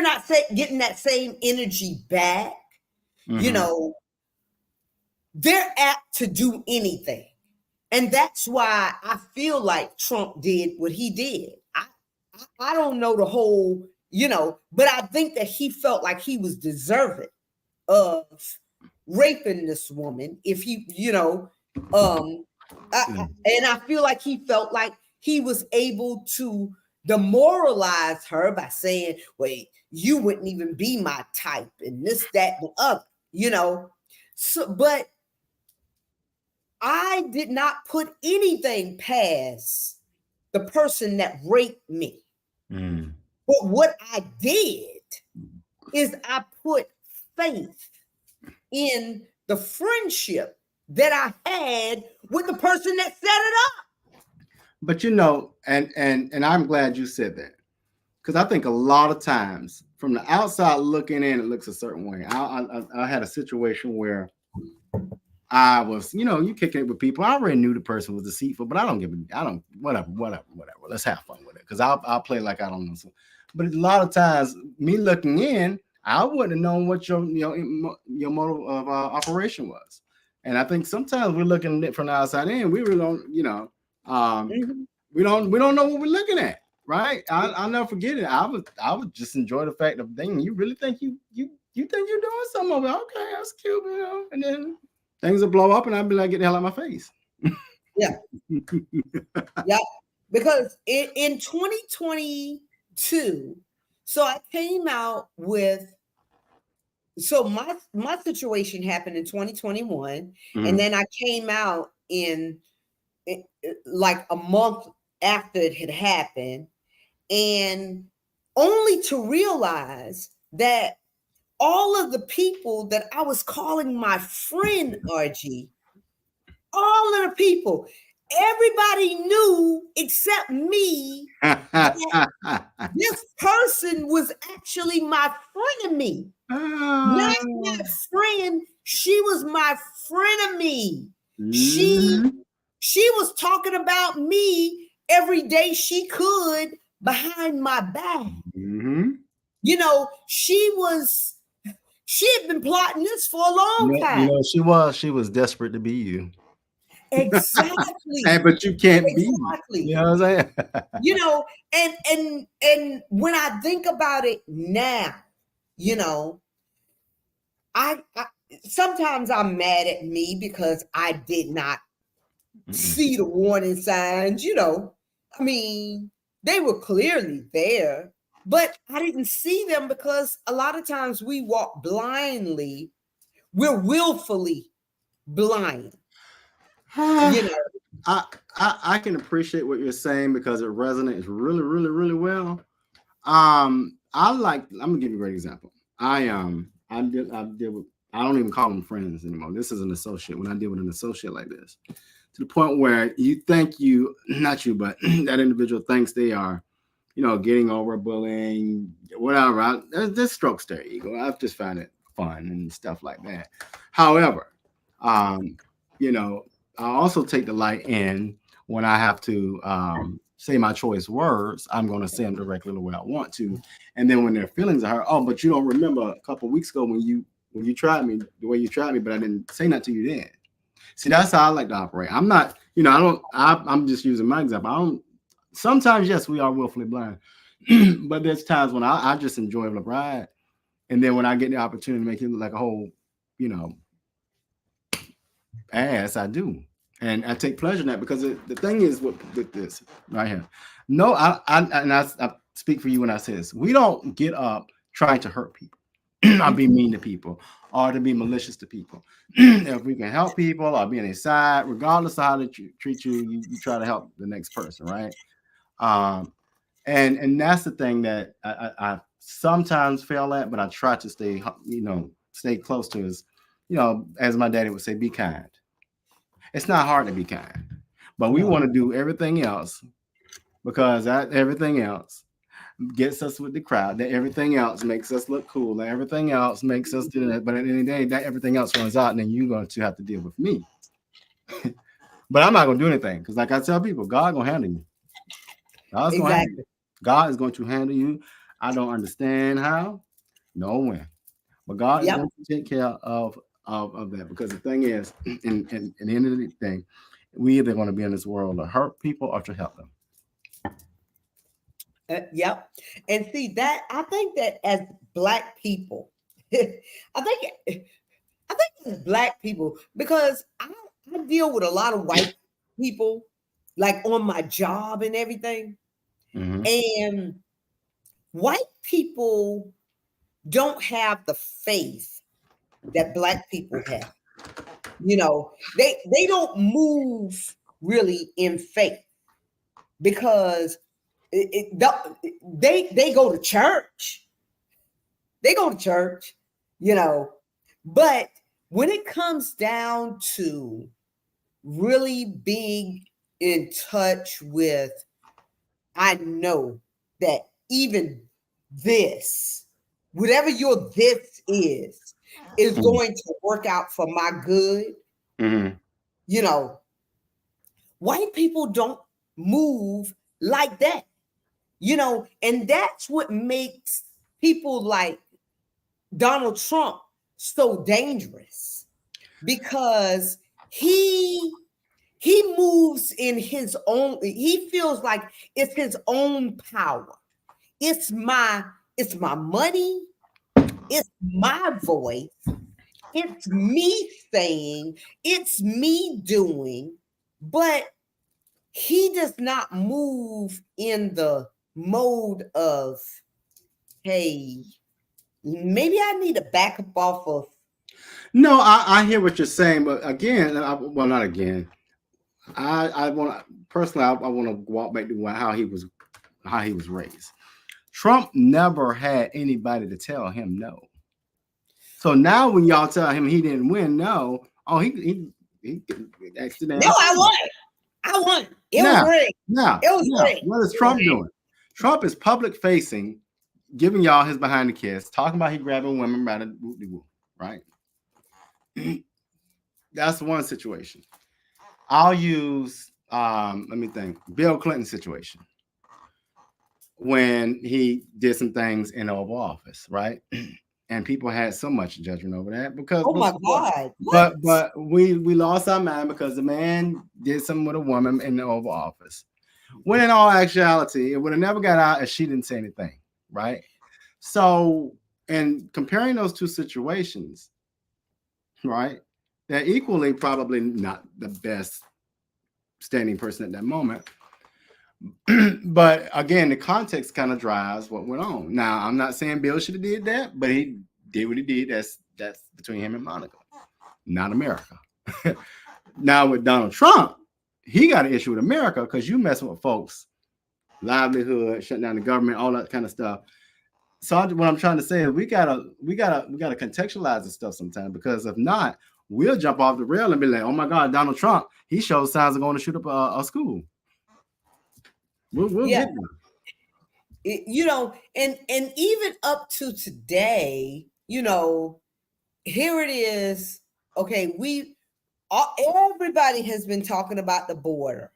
not getting that same energy back, they're apt to do anything. And that's why I feel like Trump did what he did. I don't know the whole, but I think that he felt like he was deserving of raping this woman. If he, and I feel like he felt like he was able to demoralize her by saying, wait, you wouldn't even be my type and this, that, and the other, So, but I did not put anything past the person that raped me. Mm. But what I did is I put faith in the friendship that I had with the person that set it up. But and I'm glad you said that, because I think a lot of times from the outside looking in, it looks a certain way. I had a situation where I was, you kicking it with people. I already knew the person was deceitful, but I don't, whatever. Let's have fun with it, because I'll play like I don't know. But a lot of times, me looking in, I wouldn't have known what your mode of operation was. And I think sometimes we're looking at it from the outside in. We really don't, we don't know what we're looking at, right? I'll never forget it. I would just enjoy the fact of, dang, you really think you think you're doing something over there? Okay, that's cute, and then things will blow up, and I'll be like, get the hell out of my face. Yeah. Yeah. Because in 2022, so I came out with, so my situation happened in 2021, and then I came out in like a month after it had happened, and only to realize that all of the people that I was calling my friend, RG, all of the people, everybody knew except me that this person was actually my frenemy. Not my friend. She was my frenemy. She was talking about me every day she could behind my back. She had been plotting this for a long time. She was desperate to be you. Exactly. But you can't be. You know what I'm saying? And when I think about it now, I sometimes I'm mad at me because I did not see the warning signs. I mean, they were clearly there, but I didn't see them because a lot of times we walk blindly. We're willfully blind. I can appreciate what you're saying because it resonates really, really, really well. I'm gonna give you a great example. I deal with, I don't even call them friends anymore. This is an associate. When I deal with an associate like this, to the point where you think not you, but that individual thinks they are, getting over bullying, whatever. This strokes their ego. I just find it fun and stuff like that. However, I also take delight in when I have to say my choice words, I'm going to say them directly the way I want to. And then when their feelings are hurt, but you don't remember a couple of weeks ago when you tried me, the way you tried me, but I didn't say that to you then. See, that's how I like to operate. I'm not, I'm just using my example. Sometimes, yes, we are willfully blind, but there's times when I just enjoy the ride. And then when I get the opportunity to make it look like a whole, ass, I do. And I take pleasure in that, because the thing is with this right here. No, I speak for you when I say this. We don't get up trying to hurt people or be mean to people or to be malicious to people. If we can help people or be on their side, regardless of how they treat you, you try to help the next person, right? And that's the thing that I sometimes fail at, but I try to stay close to is, as my daddy would say, be kind. It's not hard to be kind, but we want to do everything else because everything else gets us with the crowd. That everything else makes us look cool. That everything else makes us do that. But at the end of the day, that everything else runs out, and then you're going to have to deal with me. But I'm not going to do anything because, like I tell people, God going to handle you. God is going to handle you. I don't understand how, no when, but God is going to take care of of that, because the thing is, in the end of the thing, we either going to be in this world to hurt people or to help them. Yep. And see that I think that as black people, I think as black people, because I deal with a lot of white people, like on my job and everything. Mm-hmm. And white people don't have the faith that black people have. You know, they don't move really in faith because they go to church. They go to church, you know, but when it comes down to really being in touch with, I know that even this, whatever your this is going to work out for my good. Mm-hmm. You know, white people don't move like that, you know, and that's what makes people like Donald Trump so dangerous, because he moves in his own, he feels like it's his own power. It's my money, it's my voice, it's me saying, it's me doing, but he does not move in the mode of, hey, maybe I need to back up off of. No, I hear what you're saying, but again, well, not again. I want personally, I want to walk back to how he was raised. Trump never had anybody to tell him no. So now when y'all tell him he didn't win, no, oh he accident. No, I won. I won. It was great. It was great. What is Trump doing? Trump is public facing, giving y'all his behind the kiss, talking about he grabbing women by the woo, right? That's one situation. I'll use let me think, Bill Clinton situation when he did some things in the Oval Office, right? And people had so much judgment over that because oh my God. But we lost our mind because the man did something with a woman in the Oval Office. When in all actuality, it would have never got out if she didn't say anything, right? So, and comparing those two situations, right? They're equally probably not the best standing person at that moment. But again, the context kind of drives what went on. Now, I'm not saying Bill should have did that, but he did what he did. That's between him and Monica, not America. Now with Donald Trump, he got an issue with America because you messing with folks' livelihood, shutting down the government, all that kind of stuff. So what I'm trying to say is we gotta contextualize this stuff sometimes, because if not, we'll jump off the rail and be like, oh my God, Donald Trump, he shows signs of going to shoot up a school. We'll get there. You know, and even up to today, you know, here it is. Okay, everybody has been talking about the border.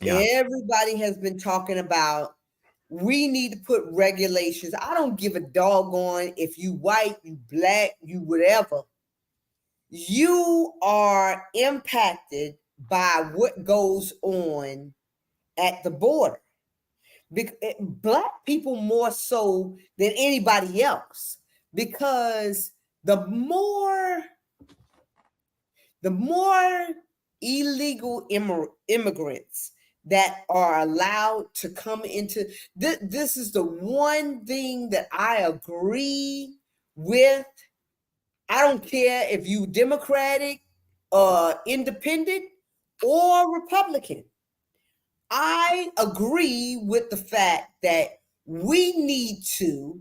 Yeah. Everybody has been talking about we need to put regulations. I don't give a doggone if you white, you black, you whatever. You are impacted by what goes on at the border. Black people more so than anybody else, because the more illegal immigrants that are allowed to come into this is the one thing that I agree with. I don't care if you Democratic, Independent, or Republican. I agree with the fact that we need to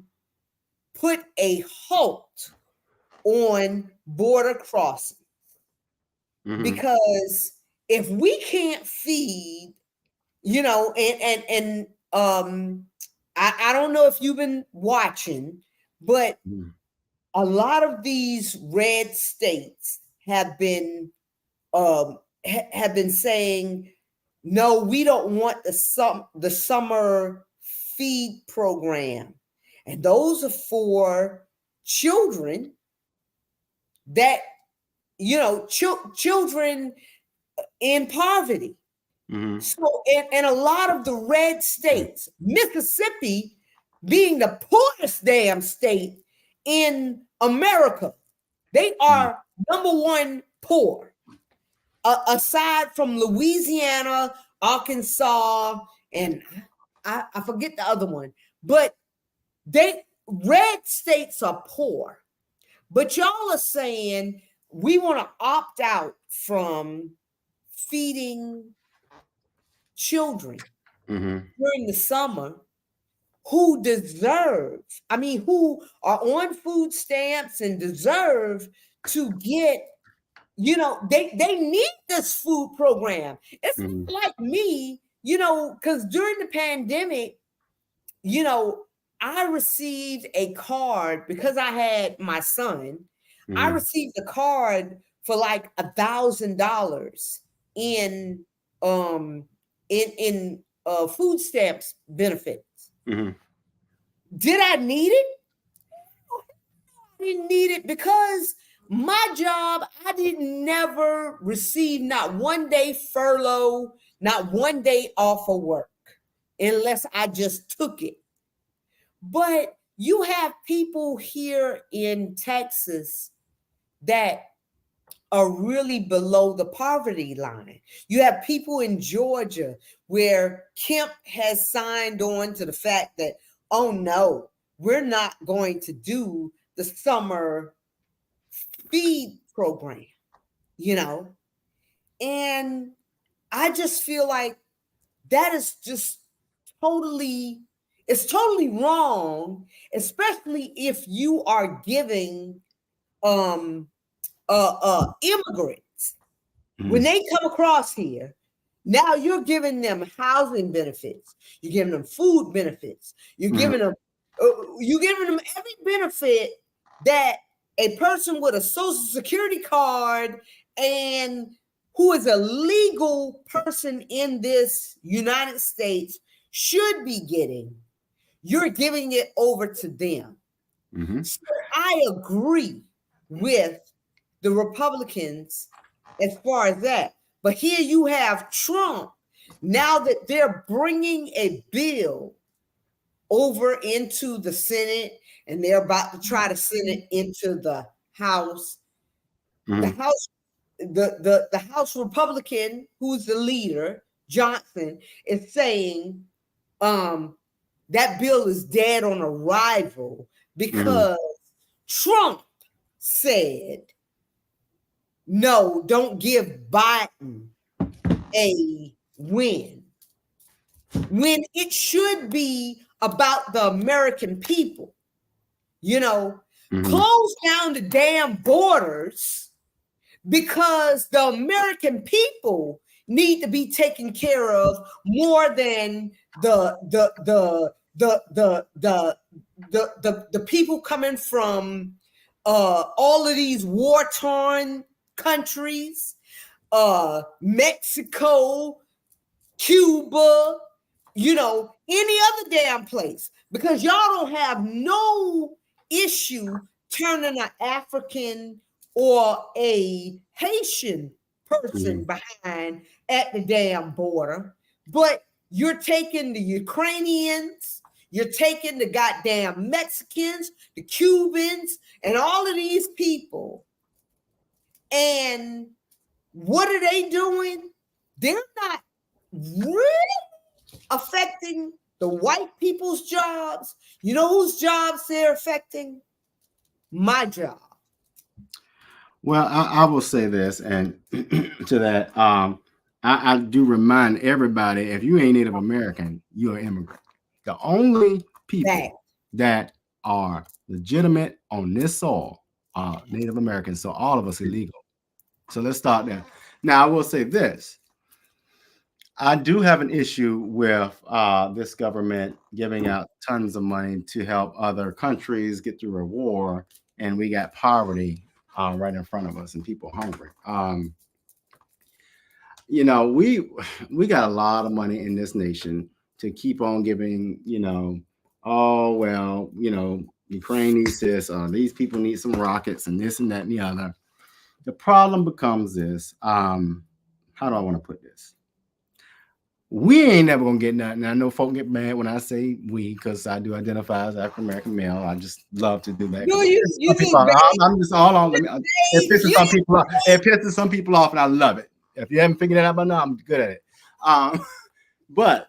put a halt on border crossing. Mm-hmm. Because if we can't feed, you know, and I don't know if you've been watching, but a lot of these red states have been saying, no, we don't want the summer feed program. And those are for children that, children in poverty. Mm-hmm. So, and a lot of the red states, Mississippi being the poorest damn state in America, they are number one poor, aside from Louisiana, Arkansas, and I forget the other one. But red states are poor. But y'all are saying we want to opt out from feeding children during the summer who are on food stamps and deserve to get, they need this food program. It's like me, because during the pandemic, I received a card because I had my son. I received a card for like $1,000 in food stamps benefits. Did I need it? I didn't need it because my job, I didn't never receive not one day furlough, not one day off of work, unless I just took it. But you have people here in Texas that are really below the poverty line. You have people in Georgia where Kemp has signed on to the fact that, oh no, we're not going to do the summer feed program, and I just feel like that is just it's totally wrong, especially if you are giving immigrants when they come across here. Now you're giving them housing benefits, you're giving them food benefits, you're giving them every benefit that a person with a social security card and who is a legal person in this United States should be getting. You're giving it over to them. So I agree with the Republicans as far as that. But here you have Trump, now that they're bringing a bill over into the Senate and they're about to try to send it into the House. The House Republican, who's the leader, Johnson, is saying that bill is dead on arrival because Trump said, no, don't give Biden a win, when it should be about the American people. Close down the damn borders because the American people need to be taken care of more than the people coming from all of these war-torn countries, Mexico, Cuba, any other damn place, because y'all don't have no issue turning an African or a Haitian person behind at the damn border. But you're taking the Ukrainians, you're taking the goddamn Mexicans, the Cubans, and all of these people. And what are they doing? They're not really affecting the white people's jobs. You know whose jobs they're affecting? My job. Well, I will say this, and to that, I do remind everybody: if you ain't Native American, you're an immigrant. The only people that are legitimate on this soil are Native Americans. So all of us illegal. So let's start there. Now, I will say this: I do have an issue with this government giving out tons of money to help other countries get through a war, and we got poverty right in front of us and people hungry. We got a lot of money in this nation to keep on giving, oh, well, Ukraine needs this. These people need some rockets and this and that and the other. The problem becomes this. How do I want to put this? We ain't never gonna get nothing. I know folk get mad when I say we, because I do identify as African American male. I just love to do that. I'm just all on. It pisses some people off. It pisses some people off, and I love it. If you haven't figured that out by now, I'm good at it. But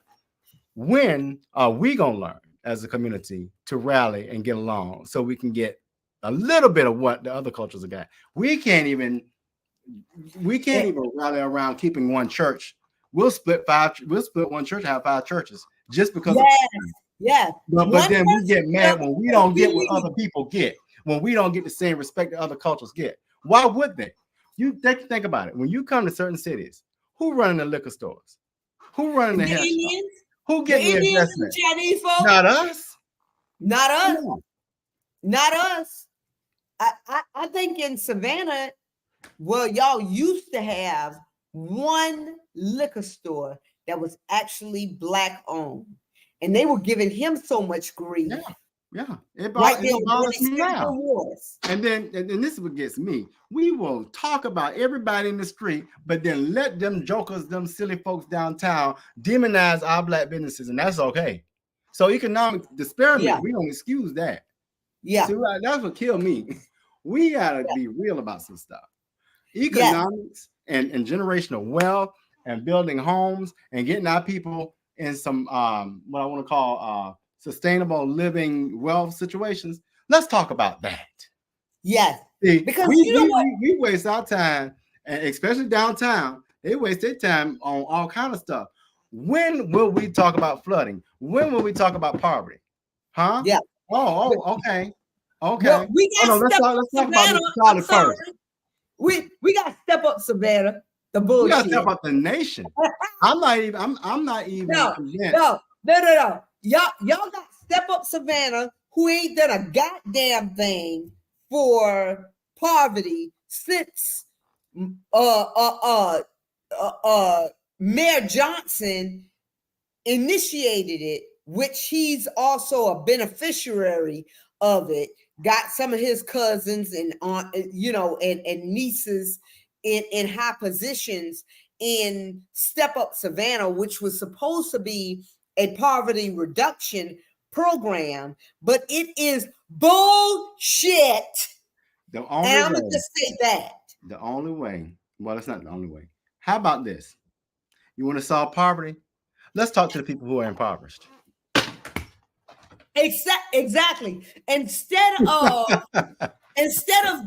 when are we gonna learn as a community to rally and get along so we can get a little bit of what the other cultures have got? We can't even rally around keeping one church. We'll split one church, have 5 churches just because. But then we get mad when we don't get what other people get, when we don't get the same respect that other cultures get. Why would they? You think about it. When you come to certain cities, who running the liquor stores? Who running the hair shops? Who getting the investment? Chinese folks? Not us. Not us. No. Not us. I think in Savannah, well, y'all used to have one liquor store that was actually Black owned, and they were giving him so much grief. Yeah. It bothers me now. And this is what gets me. We will talk about everybody in the street, but then let them jokers, them silly folks downtown, demonize our Black businesses, and that's okay. So economic disparity, we don't excuse that. Yeah. See, that's what killed me. We gotta be real about some stuff. Economics and generational wealth and building homes and getting our people in some what I want to call sustainable living wealth situations. Let's talk about that. Yes. See, because we waste our time, and especially downtown, they waste their time on all kind of stuff. When will we talk about flooding? When will we talk about poverty? Huh? Yeah. Oh, okay. Okay. Well, we got let's talk about this first. We got to step up Savannah. The bullshit. We got to step up the nation. I'm not even convinced. No. Y'all got to step up Savannah, who ain't done a goddamn thing for poverty since Mayor Johnson initiated it, which he's also a beneficiary of it. Got some of his cousins and and nieces in high positions in Step Up Savannah, which was supposed to be a poverty reduction program, but it is bullshit. And I'm gonna just say that. The only way, well, it's not the only way. How about this? You want to solve poverty? Let's talk to the people who are impoverished. Exactly. Instead of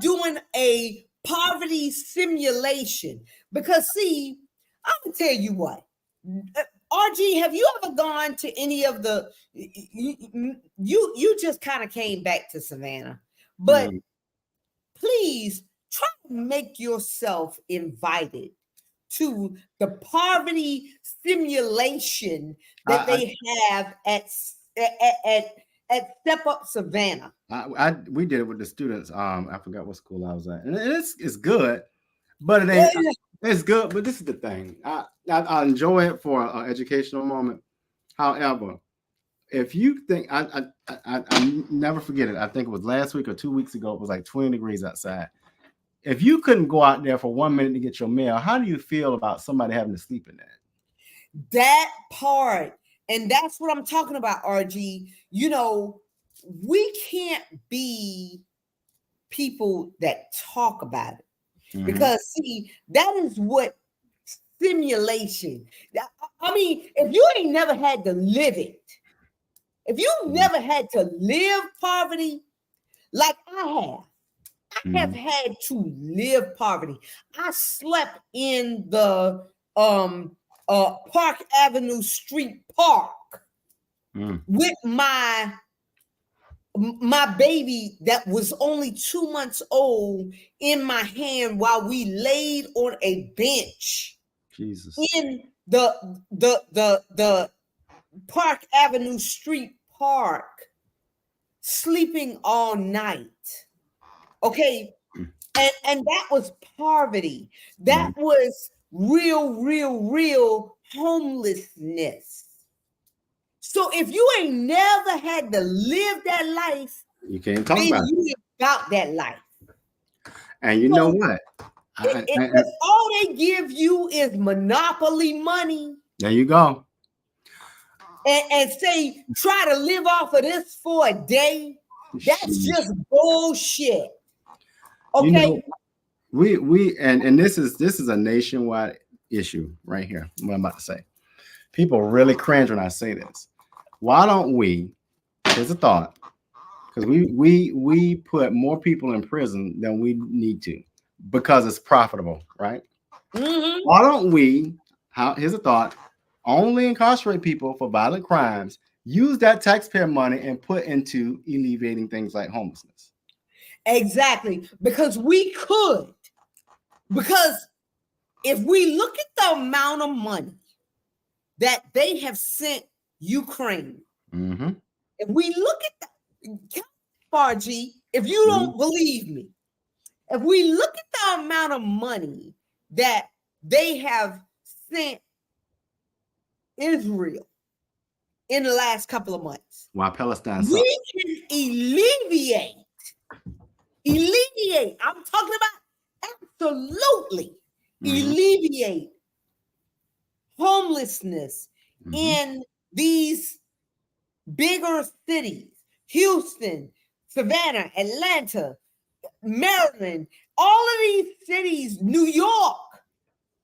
doing a poverty simulation, because see, I'm gonna tell you what, RG, have you ever gone to any of the? You just kind of came back to Savannah, but please try to make yourself invited to the poverty simulation that they have at Step Up Savannah. We did it with the students. I forgot what school I was at, and it's good, but it ain't. It's good, but this is the thing. I enjoy it for an educational moment. However, if you think I never forget it. I think it was last week or 2 weeks ago. It was like 20 degrees outside. If you couldn't go out there for 1 minute to get your mail, how do you feel about somebody having to sleep in that? That part. And that's what I'm talking about, RG. We can't be people that talk about it. Mm-hmm. Because, see, that is what simulation. I mean, if you ain't never had to live it, if you've never had to live poverty like I have had to live poverty. I slept in the Park Avenue Street Park with my baby that was only 2 months old in my hand while we laid on a bench in the Park Avenue Street Park, sleeping all night. Okay, and that was poverty. That was real homelessness. So if you ain't never had to live that life, You can't talk Baby, about it. you ain't about that life. And you know So what? if all they give you is monopoly money There you go. and say, try to live off of this for a day, that's just bullshit. You Okay? know, and this is a nationwide issue right here. What I'm about to say. People really cringe when I say this. Why don't we? Here's a thought. Because we put more people in prison than we need to because it's profitable, right? Mm-hmm. Why don't we? Here's a thought: only incarcerate people for violent crimes. Use that taxpayer money and put into alleviating things like homelessness. Exactly. Because we could. Because if we look at the amount of money that they have sent Ukraine, Mm-hmm. if we look at that, Farji, if you don't believe me, if we look at the amount of money that they have sent Israel in the last couple of months, While Palestine sucks. we can alleviate. I'm talking about absolutely alleviate homelessness in these bigger cities, Houston, Savannah, Atlanta, Maryland, all of these cities, New York,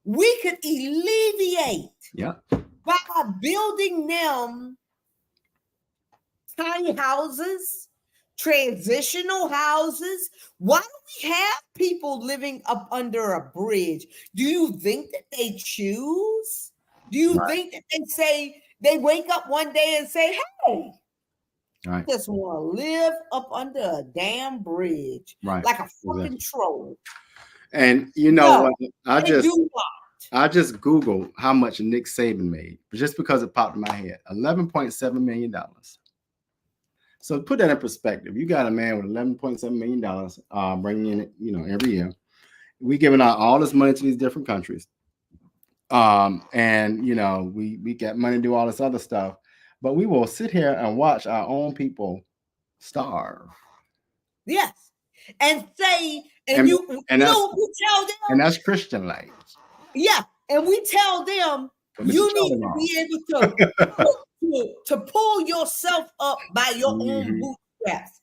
we could alleviate by building them tiny houses, transitional houses. Why do we have people living up under a bridge? Do you think that they choose? Do you think that they say, they wake up one day and say, hey, I just want to live up under a damn bridge like a fucking troll? And you know what? I just Googled how much Nick Saban made, just because it popped in my head. $11.7 million. So put that in perspective. You got a man with $11.7 million bringing in, every year. We giving out all this money to these different countries. And we get money to do all this other stuff, but we will sit here and watch our own people starve. Yes. And say, and we tell them, and that's Christian life. Yeah. And we tell them, you need to be able to pull yourself up by your own bootstraps.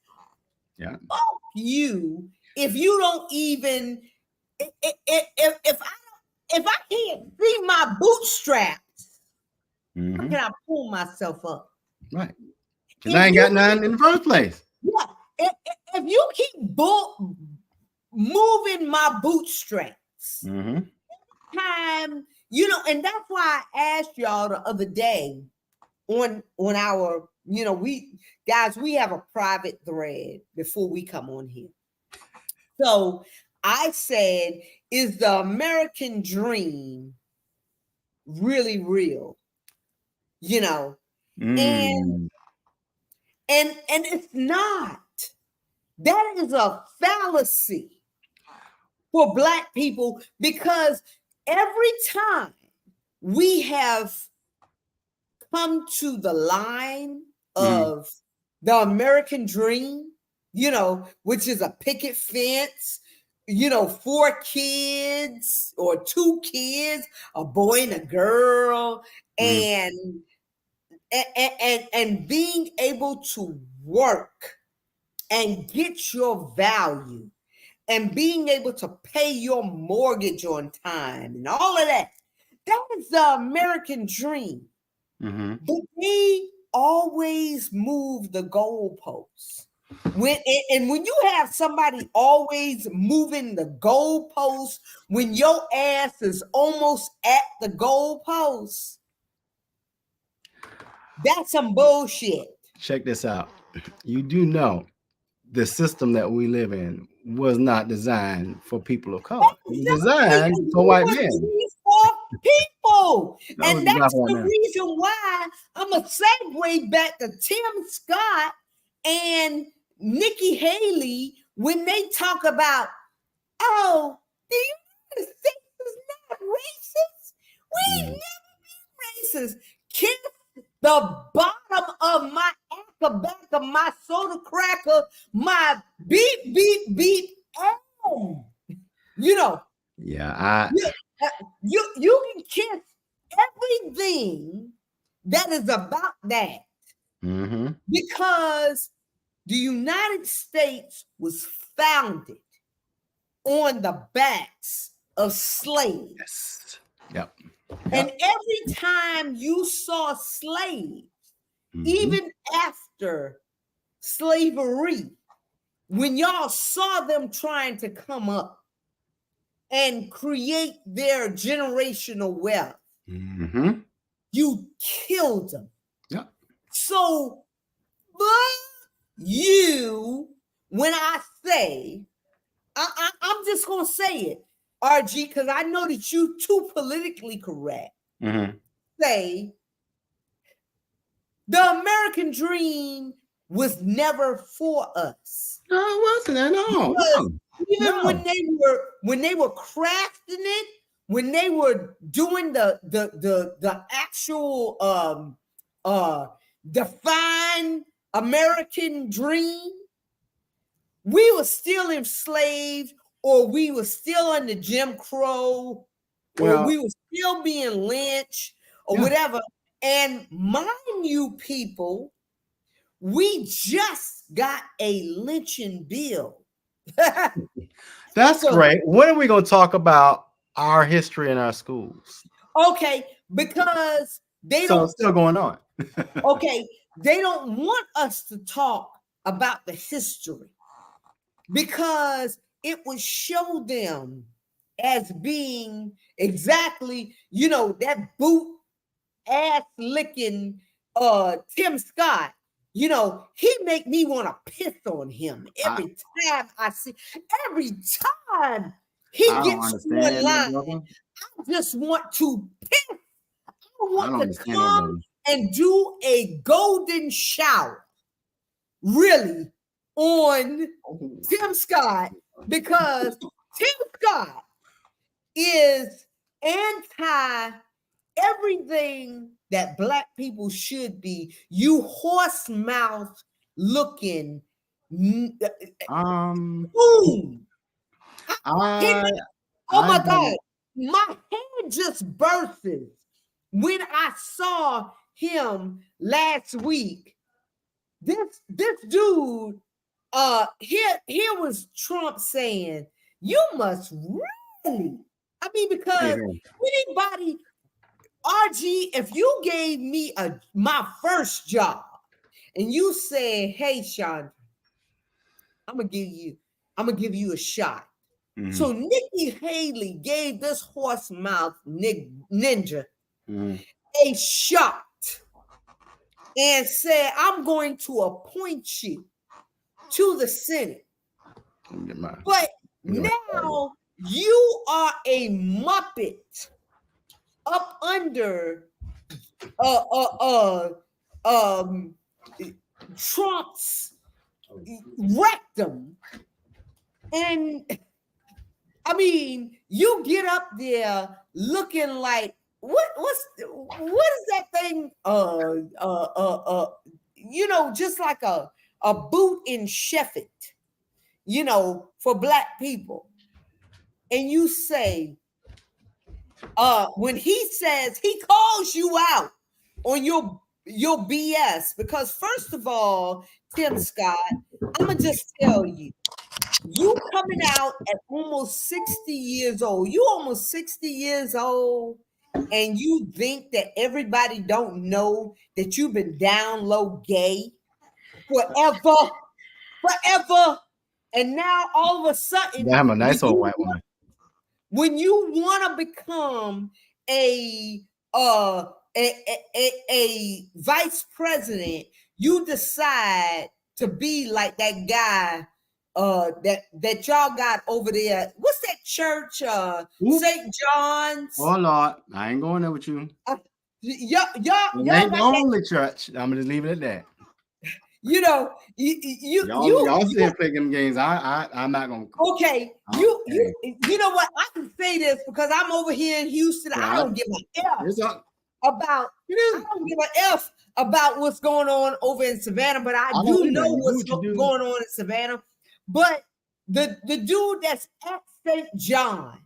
Yeah. Fuck you. If you don't even, if I can't see my bootstraps, how can I pull myself up? Right. Because I ain't got none in the first place. Yeah. If you keep moving my bootstraps, time, and that's why I asked y'all the other day on our, we have a private thread before we come on here. So I said, is the American dream really real? And it's not. That is a fallacy for Black people, because every time we have come to the line of the American dream, which is a picket fence, 4 kids or 2 kids, a boy and a girl, and being able to work and get your value and being able to pay your mortgage on time and all of that. That is the American dream. But they always move the goalposts. When you have somebody always moving the goalposts, when your ass is almost at the goalposts, that's some bullshit. Check this out. You do know the system that we live in was not designed for people of color. It was designed for white men. For people. And that's the reason why I'm going to segue back to Tim Scott and Nikki Haley when they talk about, oh, the United States is not racist. We never been racist. Kiss the bottom of my the back of my soda cracker, my beep, beep, beep. Oh, you know, Yeah, you can kiss everything that is about that because the United States was founded on the backs of slaves. yes. Yep. And every time you saw slaves, even after slavery, when y'all saw them trying to come up and create their generational wealth, you killed them. Yeah. So, you, when I say, I'm just going to say it, RG, because I know that you too politically correct. Say, the American dream was never for us. No, it wasn't at all. Even when they were crafting it, when they were doing the actual defined American dream, we were still enslaved, or we were still under Jim Crow, or we were still being lynched, or whatever. And mind you, people, we just got a lynching bill. That's great. When are we going to talk about our history in our schools? Okay, because they don't. It's still going on. Okay, they don't want us to talk about the history because it would show them as being exactly, that boot ass licking Tim Scott. He make me want to piss on him every time I see. Every time he gets to a line, I just want to piss. I want to come and do a golden shower, really, on Tim Scott, because Tim Scott is anti everything that Black people should be. You horse mouth looking. Boom. Oh my God. My head just bursts when I saw him last week. This dude, here was Trump saying, you must really, because anybody, RG, if you gave me my first job and you said, hey, Sean, I'm gonna give you a shot. So Nikki Haley gave this horse mouth ninja a shot and said, I'm going to appoint you to the Senate. But now you are a Muppet up under Trump's rectum. And you get up there looking like what is that thing? Just like a boot in Sheffield, for Black people. And you say, when he says, he calls you out on your BS, because first of all, Tim Scott, I'm gonna just tell you, you coming out at almost 60 years old. You almost 60 years old, and you think that everybody don't know that you've been down low gay forever. And now all of a sudden, I'm a nice old white woman. When you want to become a vice president, you decide to be like that guy that y'all got over there. What's that church? St. John's. Oh Lord, I ain't going there with you. Y'all ain't the only church. I'm gonna just leave it at that. Y'all still playing them games. I'm not gonna. Okay, you know what? I can say this because I'm over here in Houston. I don't give a F. about. I don't give a F about what's going on over in Savannah, but I don't do either. know You do what's what you do. going on in Savannah. But the dude that's at St. John,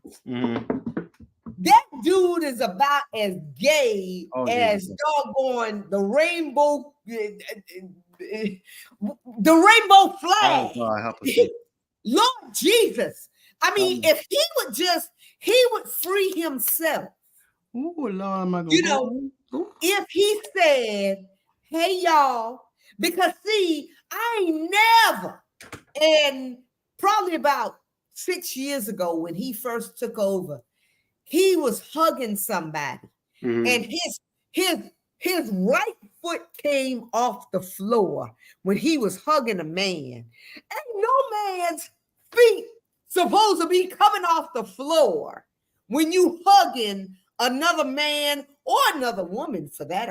that dude is about as gay as doggone the rainbow, the rainbow flag. Oh, God, help us. Lord Jesus. I mean, if he would free himself. Oh, Lord, am I You know, if he said, hey, y'all, because see, I ain't never, and probably about 6 years ago when he first took over, he was hugging somebody, and his right foot came off the floor when he was hugging a man. Ain't no man's feet supposed to be coming off the floor when you hugging another man or another woman for that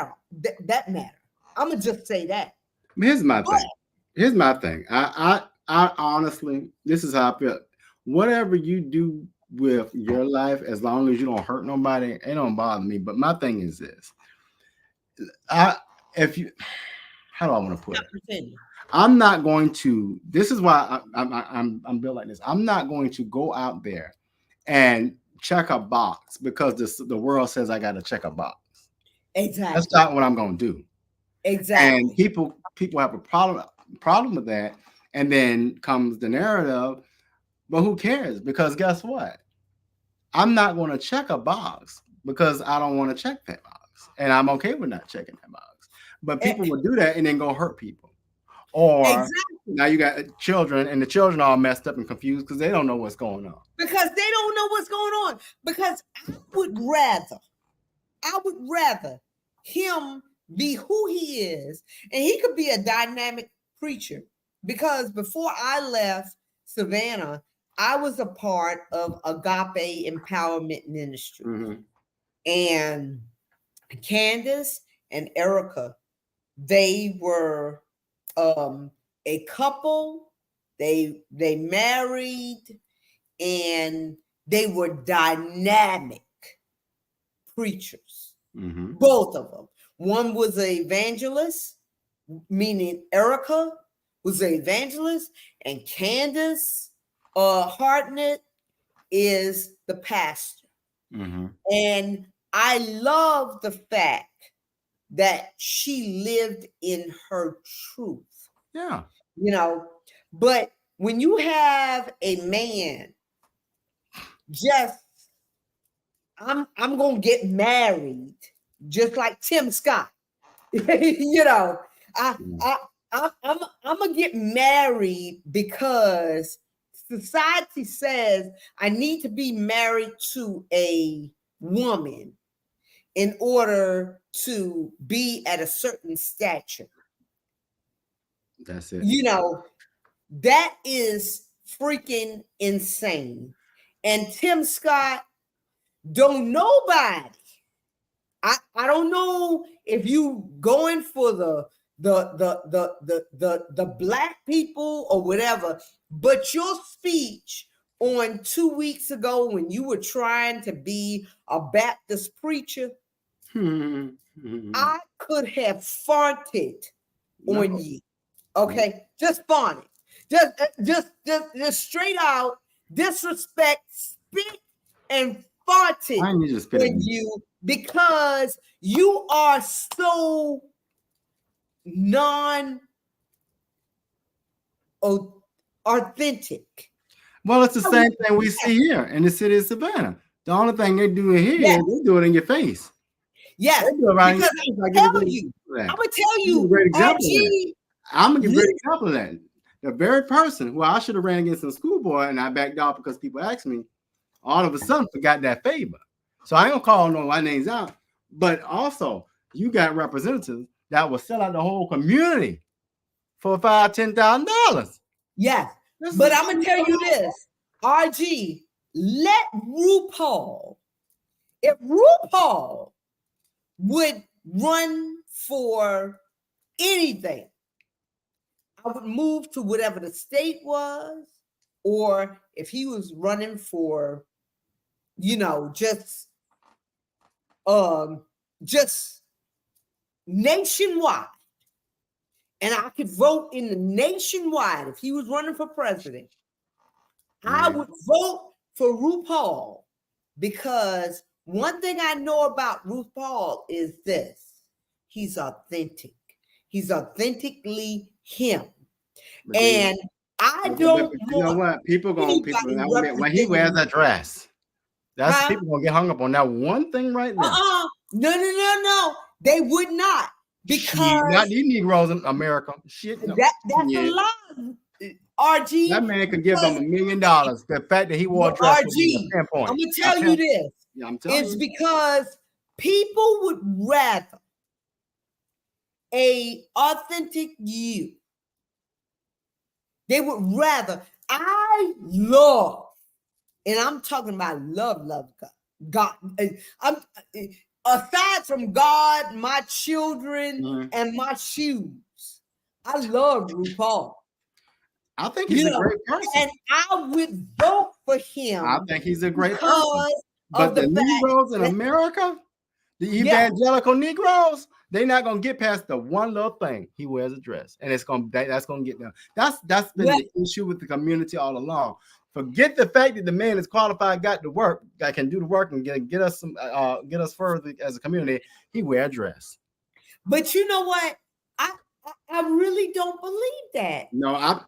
matter. I'm gonna just say that. Here's my thing. I honestly, this is how I feel. Whatever you do with your life, as long as you don't hurt nobody, it don't bother me. But my thing is this: how do I want to put it? I'm not going to. This is why I'm built like this. I'm not going to go out there and check a box because the world says I got to check a box. Exactly. That's not what I'm going to do. Exactly. And people have a problem with that, and then comes the narrative. But who cares? Because guess what? I'm not going to check a box because I don't want to check that box, and I'm okay with not checking that box. But people will do that and then go hurt people. Or now you got children, and the children are all messed up and confused because they don't know what's going on. Because they don't know what's going on. Because I would rather him be who he is, and he could be a dynamic preacher. Because before I left Savannah, I was a part of Agape Empowerment Ministry. And Candace and Erica, they were a couple. They married, and they were dynamic preachers. Both of them. One was an evangelist, meaning Erica was an evangelist, and Candace Hartnett is the pastor. And I love the fact that she lived in her truth. Yeah. You know, but when you have a man I'm gonna get married, just like Tim Scott. You know, I'm gonna get married because society says I need to be married to a woman in order to be at a certain stature. That's it. You know, that is freaking insane. And Tim Scott, don't nobody. I don't know if you going for the black people or whatever, but your speech on 2 weeks ago when you were trying to be a Baptist preacher, I could have farted on you. Okay, just farted. Just straight out disrespect, spit and farted on you because you are so non-authentic. Well, it's the same thing we see here in the city of Savannah. The only thing they do here is they do it in your face. Yes, because I'm gonna tell you, a great example I'm gonna give a great example of that. The very person who I should have ran against in school board and I backed off because people asked me, all of a sudden forgot that favor. So I ain't gonna call no my names out, but also you got representatives that will sell out the whole community for $5,000-$10,000. Yes, but I'm gonna tell you this, RG, let RuPaul, if RuPaul would run for anything, I would move to whatever the state was, or if he was running for, you know, just just nationwide, and I could vote in the nationwide if he was running for president, I would vote for RuPaul, because one thing I know about RuPaul is this: he's authentic. He's authentically him. And I don't you know want what? People anybody when he wears representing. a dress, that's Huh? people gonna get hung up on that one thing right there. No. They would not, because Not these Negroes in America. Shit, no. that's a lie, RG. That man could give them $1 million. The fact that he wore a dress would be RG, a pinpoint. I'm gonna tell you this. Yeah, I'm telling It's you. because people would rather a authentic you. They would rather. I love, and I'm talking about love God. I'm aside from God, my children, and my shoes. I love RuPaul. I think he's a great person. And I would vote for him. I think he's a great person. But the Negroes in America, the evangelical Negroes, they're not gonna get past the one little thing. He wears a dress, and that's gonna get them. That's been the issue with the community all along. Forget the fact that the man is qualified, got to work, that can do the work and get us some get us further as a community. He wear a dress. But you know what? I really don't believe that. No,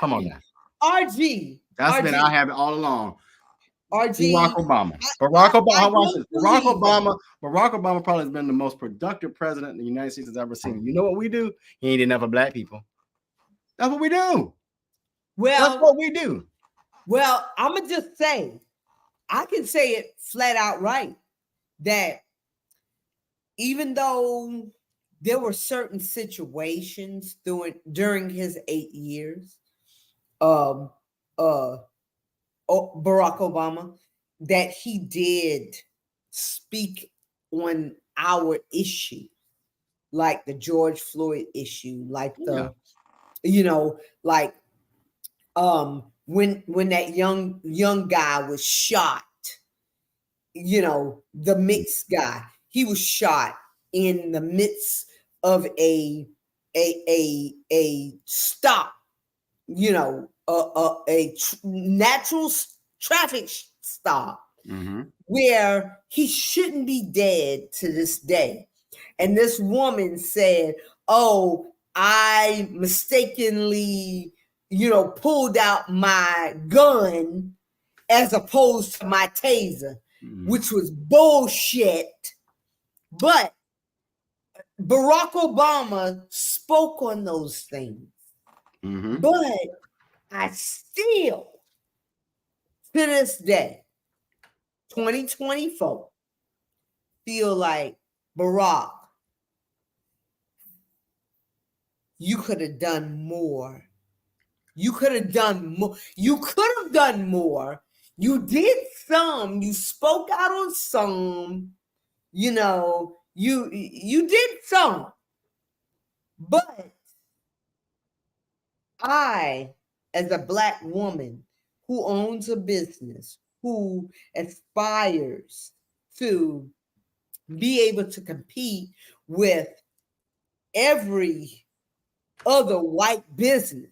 come on now. RG. That's been our habit all along. RG. Barack Obama probably has been the most productive president the United States has ever seen. You know what we do? He ain't enough of black people. That's what we do. Well, that's what we do. Well, I'm gonna just say, I can say it flat out right, that even though there were certain situations during his 8 years, Barack Obama, that he did speak on our issue, like the George Floyd issue, like like when that young guy was shot, the mixed guy, he was shot in the midst of a stop, a natural traffic stop, where he shouldn't be dead to this day. And this woman said, "Oh, I mistakenly, pulled out my gun as opposed to my taser," which was bullshit. But Barack Obama spoke on those things. But I still, to this day, 2024, feel like, Barack, you could have done more. You could have done more. You could have done more. You did some. You spoke out on some. You did some. But I, as a Black woman who owns a business, who aspires to be able to compete with every other white business,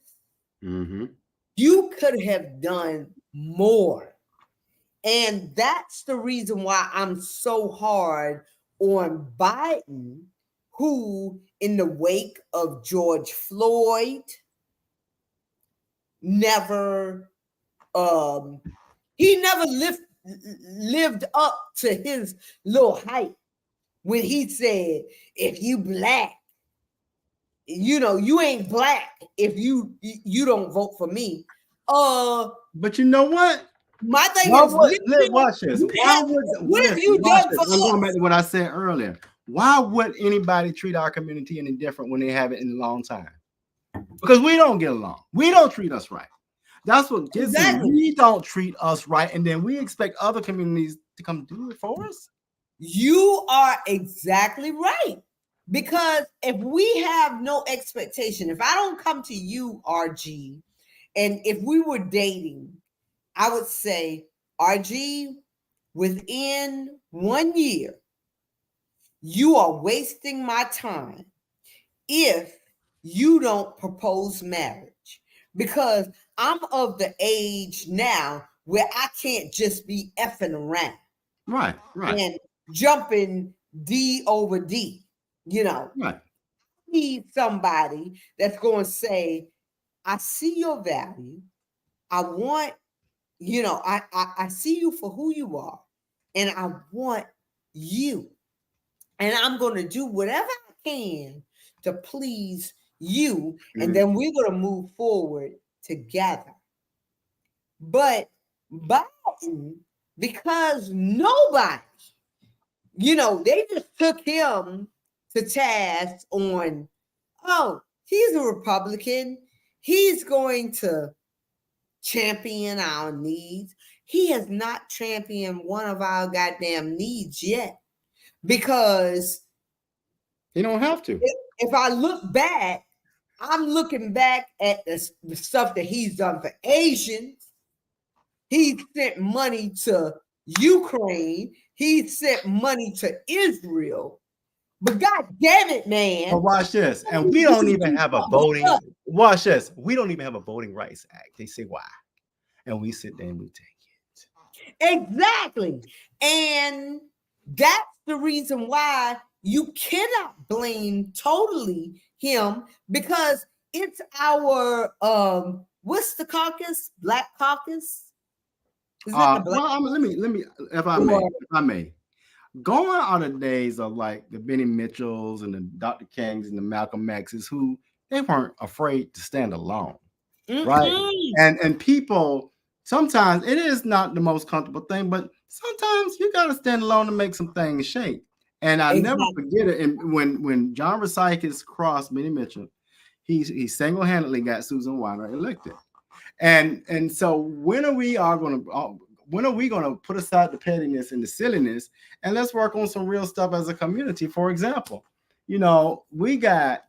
you could have done more. And that's the reason why I'm so hard on Biden, who, in the wake of George Floyd, never lived up to his little hype when he said, "If you Black, you ain't Black if you don't vote for me." But you know what? My thing watch is, this. What have you done for us? I'm going back to what I said earlier. Why would anybody treat our community any different when they haven't in a long time? Because we don't get along. We don't treat us right. That's what gets me. We don't treat us right, and then we expect other communities to come do it for us. You are exactly right. Because if we have no expectation, if I don't come to you, RG, and if we were dating, I would say, RG, within 1 year, you are wasting my time if you don't propose marriage, because I'm of the age now where I can't just be effing around Right, right, and jumping D over D. You know, right. need somebody that's going to say, I see your value. I want, I see you for who you are, and I want you. And I'm going to do whatever I can to please you. And Mhm. then we're going to move forward together. But Biden, because nobody, they just took him to task on, oh, he's a Republican. He's going to champion our needs. He has not championed one of our goddamn needs yet, because You don't have to. if I look back, I'm looking back at the stuff that he's done for Asians. He sent money to Ukraine. He sent money to Israel. But God damn it, But man. watch this, and we don't even have a voting. Watch this. We don't even have a Voting Rights Act. They say why, and we sit there and we take it. Exactly. And that's the reason why you cannot blame totally him, because it's our what's the caucus? Black caucus? Is that the black Well, let me, if I may, going on the days of like the Benny Mitchells and the Dr. Kings and the Malcolm X's, who they weren't afraid to stand alone, right? And people, sometimes it is not the most comfortable thing, but sometimes you got to stand alone to make some things shake. And I never forget it. And when John Rosikis crossed Benny Mitchell, he single-handedly got Susan Weiner elected. And so when are we going to put aside the pettiness and the silliness, and let's work on some real stuff as a community? For example, we got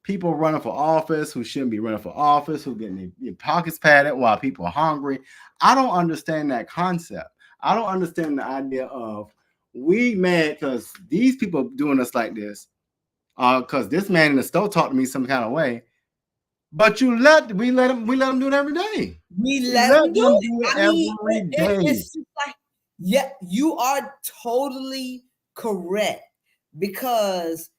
people running for office who shouldn't be running for office, who getting their pockets padded while people are hungry. I don't understand that concept. I don't understand the idea of we mad because these people doing us like this, because this man in the store talked to me some kind of way. But we let them do it every day. We let them do it. I mean, every day. It's just like, yeah, you are totally correct, because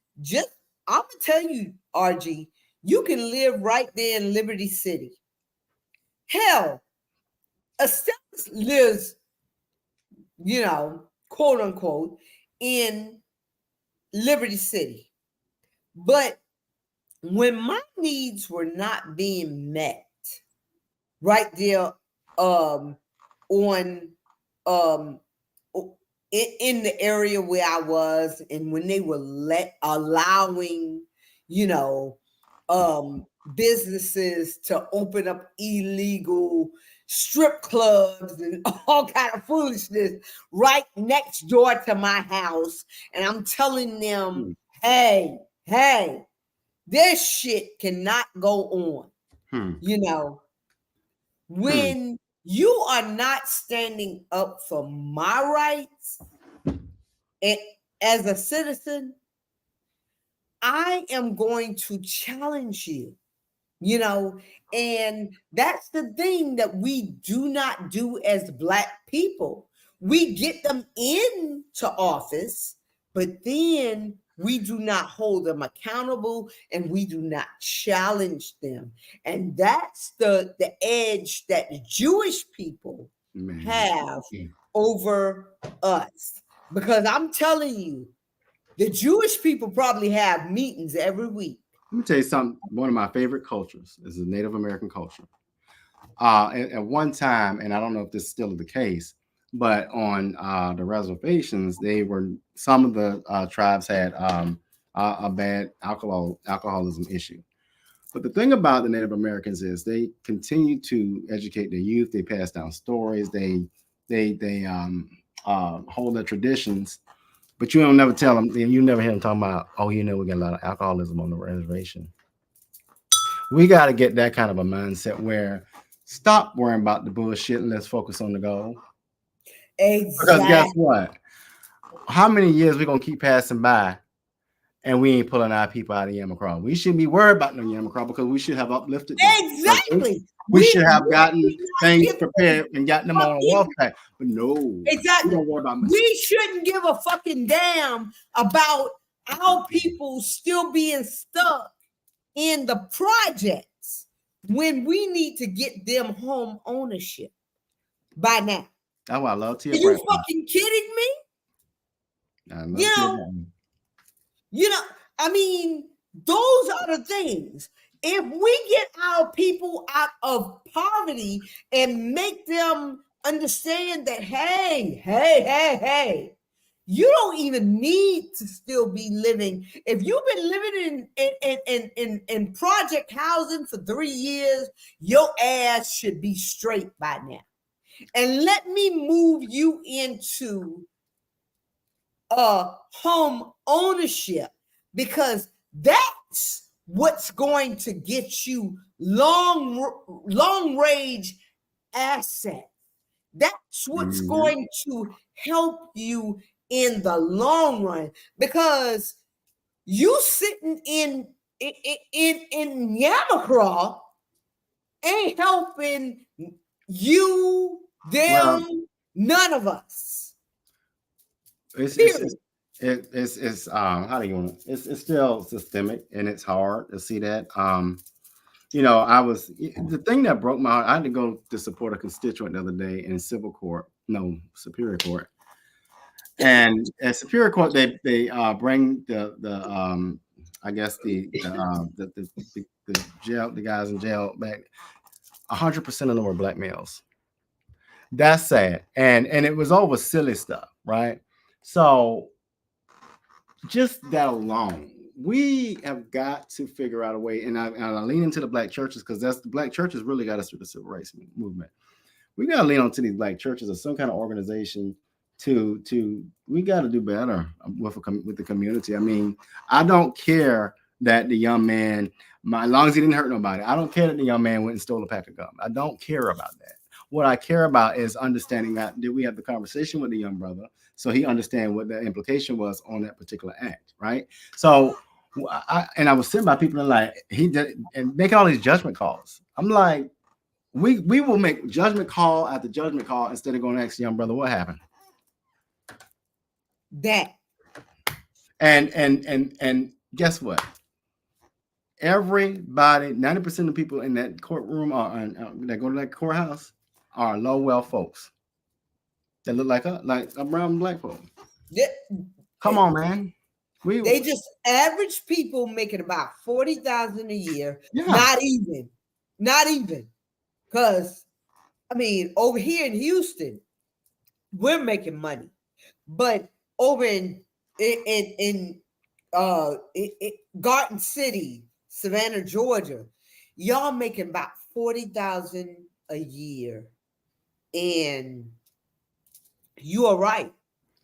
I'm gonna tell you, RG, you can live right there in Liberty City. Hell, Estelle lives, quote unquote, in Liberty City. But when my needs were not being met right there on in the area where I was, and when they were allowing businesses to open up illegal strip clubs and all kind of foolishness right next door to my house, and I'm telling them, hey, this shit cannot go on. When you are not standing up for my rights as a citizen, I am going to challenge you. And that's the thing that we do not do as Black people. We get them into office, but then we do not hold them accountable, and we do not challenge them. And that's the edge that the Jewish people have over us. Because I'm telling you, the Jewish people probably have meetings every week. Let me tell you something. One of my favorite cultures is the Native American culture. At one time, and I don't know if this is still the case, but on the reservations, some of the tribes had a bad alcoholism issue. But the thing about the Native Americans is they continue to educate their youth. They pass down stories. They hold their traditions. But you don't never tell them. You never hear them talking about, oh, we got a lot of alcoholism on the reservation. We got to get that kind of a mindset where stop worrying about the bullshit and let's focus on the goal. Exactly. Because guess what? how many years we gonna keep passing by and we ain't pulling our people out of Yamacraw? We shouldn't be worried about no Yamacraw because we should have uplifted them. Exactly. We should have We gotten should not things give prepared and gotten them on a fucking wealth pack. But no, we exactly. don't worry about We shouldn't give a fucking damn about our people still being stuck in the projects when we need to get them home ownership by now. That's why I love Tia. Are you fucking kidding me? You know, I mean, those are the things. If we get our people out of poverty and make them understand that, hey, you don't even need to still be living. If you've been living in project housing for 3 years, your ass should be straight by now. And let me move you into home ownership, because that's what's going to get you long range assets. That's what's going to help you in the long run, because you sitting in Yamacraw ain't helping you, them, none of us. It's how do you want to, it's still systemic and it's hard to see that. You know, the thing that broke my heart, I had to go to support a constituent the other day in Superior Court. And at Superior Court, they bring the I guess the jail, the guys in jail back. 100% of them were black males. That's sad, and it was over silly stuff, right? So just that alone, we have got to figure out a way, and I lean into the black churches, because that's the black churches really got us through the civil rights movement. We got to lean onto these black churches or some kind of organization to we got to do better with the community. I mean, I don't care that the young man, as long as he didn't hurt nobody, I don't care that the young man went and stole a pack of gum. I don't care about that. What I care about is understanding that, did we have the conversation with the young brother so he understand what the implication was on that particular act, right? So I was sitting by people and like, he did, and making all these judgment calls. I'm like, we will make judgment call after judgment call instead of going to ask the young brother what happened. That. And guess what? Everybody, 90% of the people in that courtroom that go to that courthouse are low wealth folks that look like a brown black folk. Come on, man. They just average people making about $40,000 a year. Yeah. Not even. Because, I mean, over here in Houston, we're making money. But over in Garden City, Savannah, Georgia, y'all making about $40,000 a year. And you are right.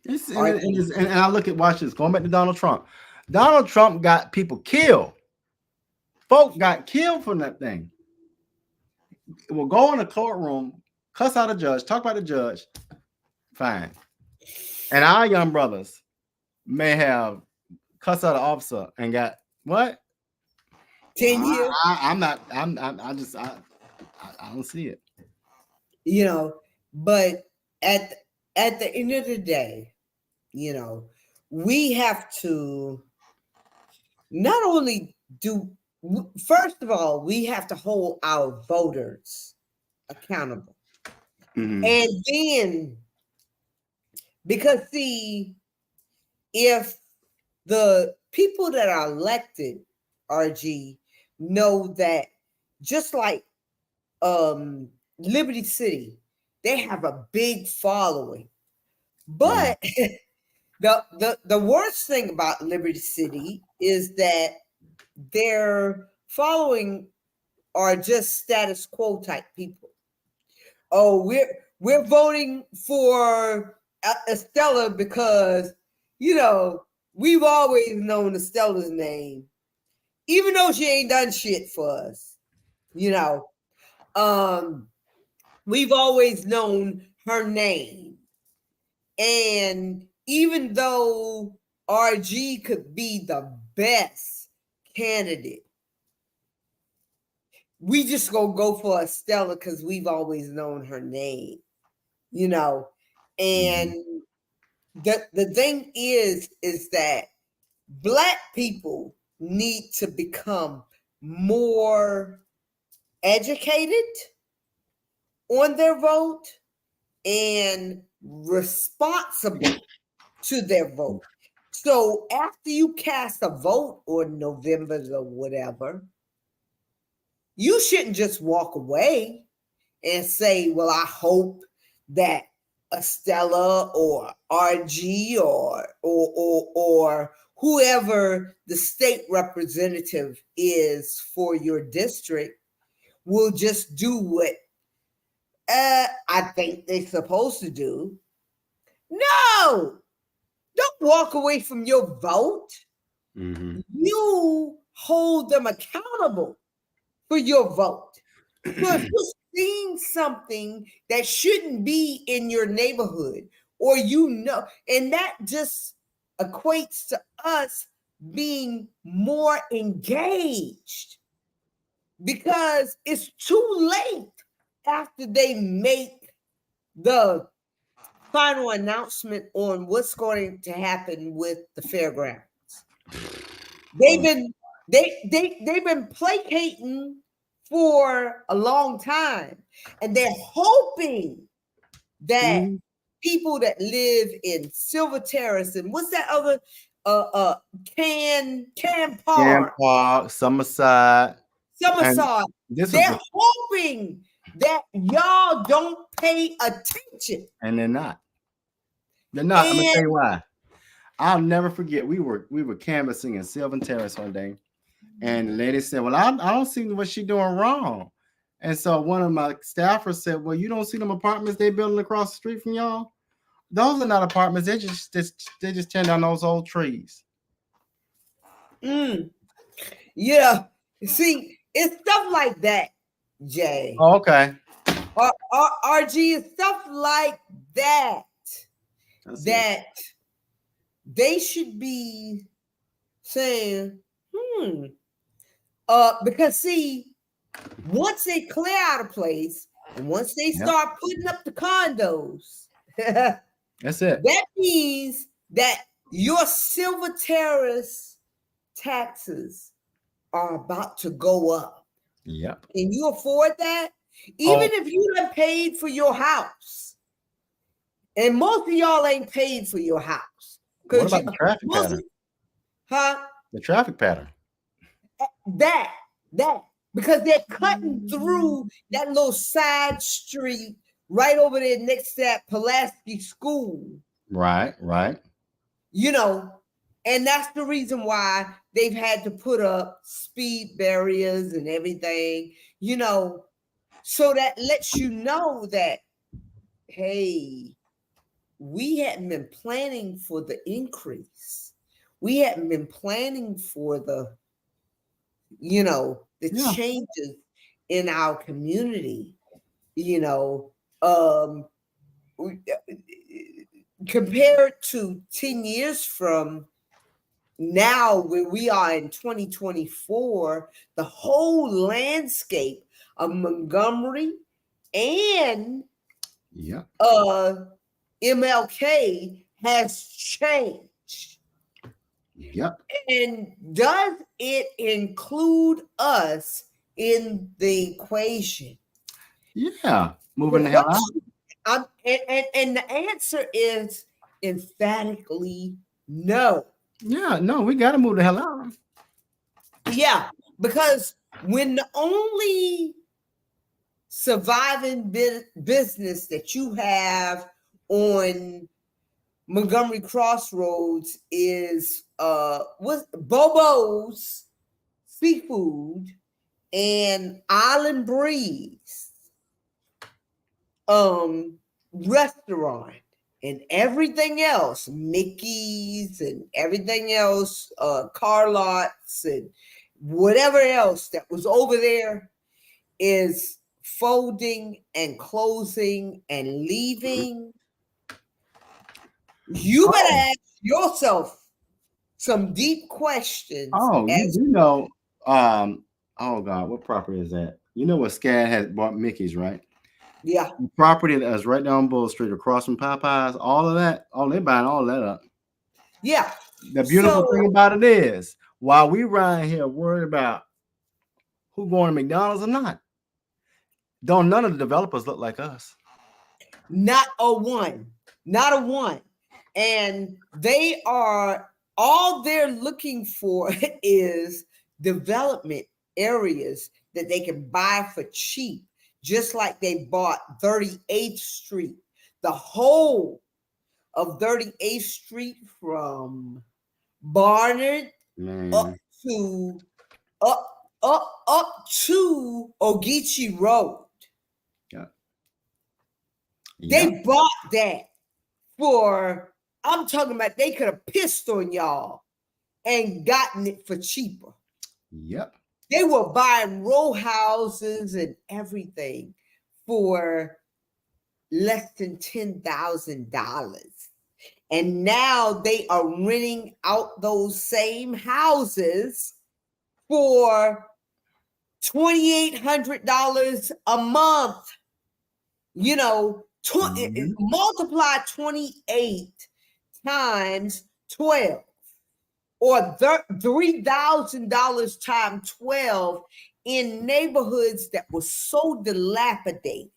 And I watch this, going back to Donald Trump. Donald Trump got people killed. Folk got killed from that thing. We'll go in the courtroom, cuss out a judge, talk about the judge, fine. And our young brothers may have cussed out an officer and got what? 10 years. I don't see it. You know, but at the end of the day, you know, we have to not only first of all, we have to hold our voters accountable. Mm-hmm. And then, because see, if the people that are elected, RG, know that just like Liberty City, they have a big following. But the worst thing about Liberty City is that their following are just status quo type people. Oh, we're voting for Estella because, you know, we've always known Estella's name, even though she ain't done shit for us. You know, we've always known her name. And even though RG could be the best candidate, we just gonna go for Estella because we've always known her name, you know. And the thing is that Black people need to become more educated on their vote and responsible to their vote. So after you cast a vote on November or whatever, you shouldn't just walk away and say, well, I hope that Estella or RG or whoever the state representative is for your district will just do what I think they're supposed to do. No, don't walk away from your vote. You hold them accountable for your vote. So if you're seeing something that shouldn't be in your neighborhood, or and that just equates to us being more engaged, because it's too late after they make the final announcement on what's going to happen with the fairgrounds. They've been placating for a long time, and they're hoping that people that live in Silver Terrace and what's that other Can Park, Summerside. They're hoping that y'all don't pay attention, and they're not. I'm gonna tell you why. I'll never forget. We were canvassing in Sylvan Terrace one day, and the lady said, "Well, I don't see what she's doing wrong." And so one of my staffers said, "Well, you don't see them apartments they building across the street from y'all? Those are not apartments. They just tearing down those old trees." Yeah. See, it's stuff like that, Jay. Oh, okay. RG is stuff like that. They should be saying, because see, once they clear out a place and once they start putting up the condos, that's it. That means that your Silver Terrace taxes are about to go up. Yep. Can you afford that? Even if you done paid for your house. And most of y'all ain't paid for your house. What about the traffic pattern? The traffic pattern. That. Because they're cutting through that little side street right over there next to that Pulaski school. Right. And that's the reason why they've had to put up speed barriers and everything, so that lets you know that, hey, we hadn't been planning for the increase. We hadn't been planning for the changes in our community, compared to 10 years from now, where we are in 2024, the whole landscape of Montgomery and MLK has changed. Yep. And does it include us in the equation? Yeah. Moving the hell out. And the answer is emphatically no. Yeah, no, we got to move the hell out. Yeah, because when the only surviving business that you have on Montgomery Crossroads is Bobo's Seafood and Island Breeze restaurant, and everything else, Mickey's and everything else, car lots and whatever else that was over there is folding and closing and leaving. You better Oh, ask yourself some deep questions oh, you as do know. Oh God, what property is that? You know what Scad has bought Mickey's, right? yeah, The property that's right down Bull Street, across from Popeyes, all of that. Oh, they're buying all that up. yeah. The beautiful thing So about it is, while we around here worried about who going to McDonald's or not, don't none of the developers look like us. not a one, not a one. And they are all they're looking for is development areas that they can buy for cheap, just like they bought 38th Street, the whole of 38th Street from Barnard up Man, to up to Ogeechee Road. yeah, yeah, They bought that for, I'm talking about they could have pissed on y'all and gotten it for cheaper. yep. They were buying row houses and everything for less than $10,000. And now they are renting out those same houses for $2,800 a month. You know, multiply 28 times 12 or $3,000 times 12 in neighborhoods that were so dilapidated,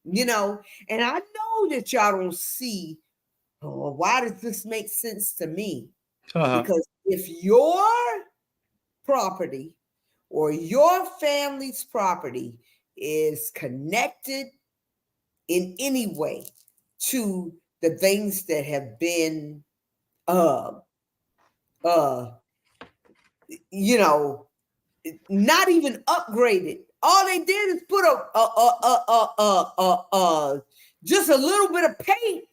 you know. And I know that y'all don't see, oh, why does this make sense to me? Uh-huh. Because if your property or your family's property is connected in any way to the things that have been uh you know, not even upgraded. All they did is put just a little bit of paint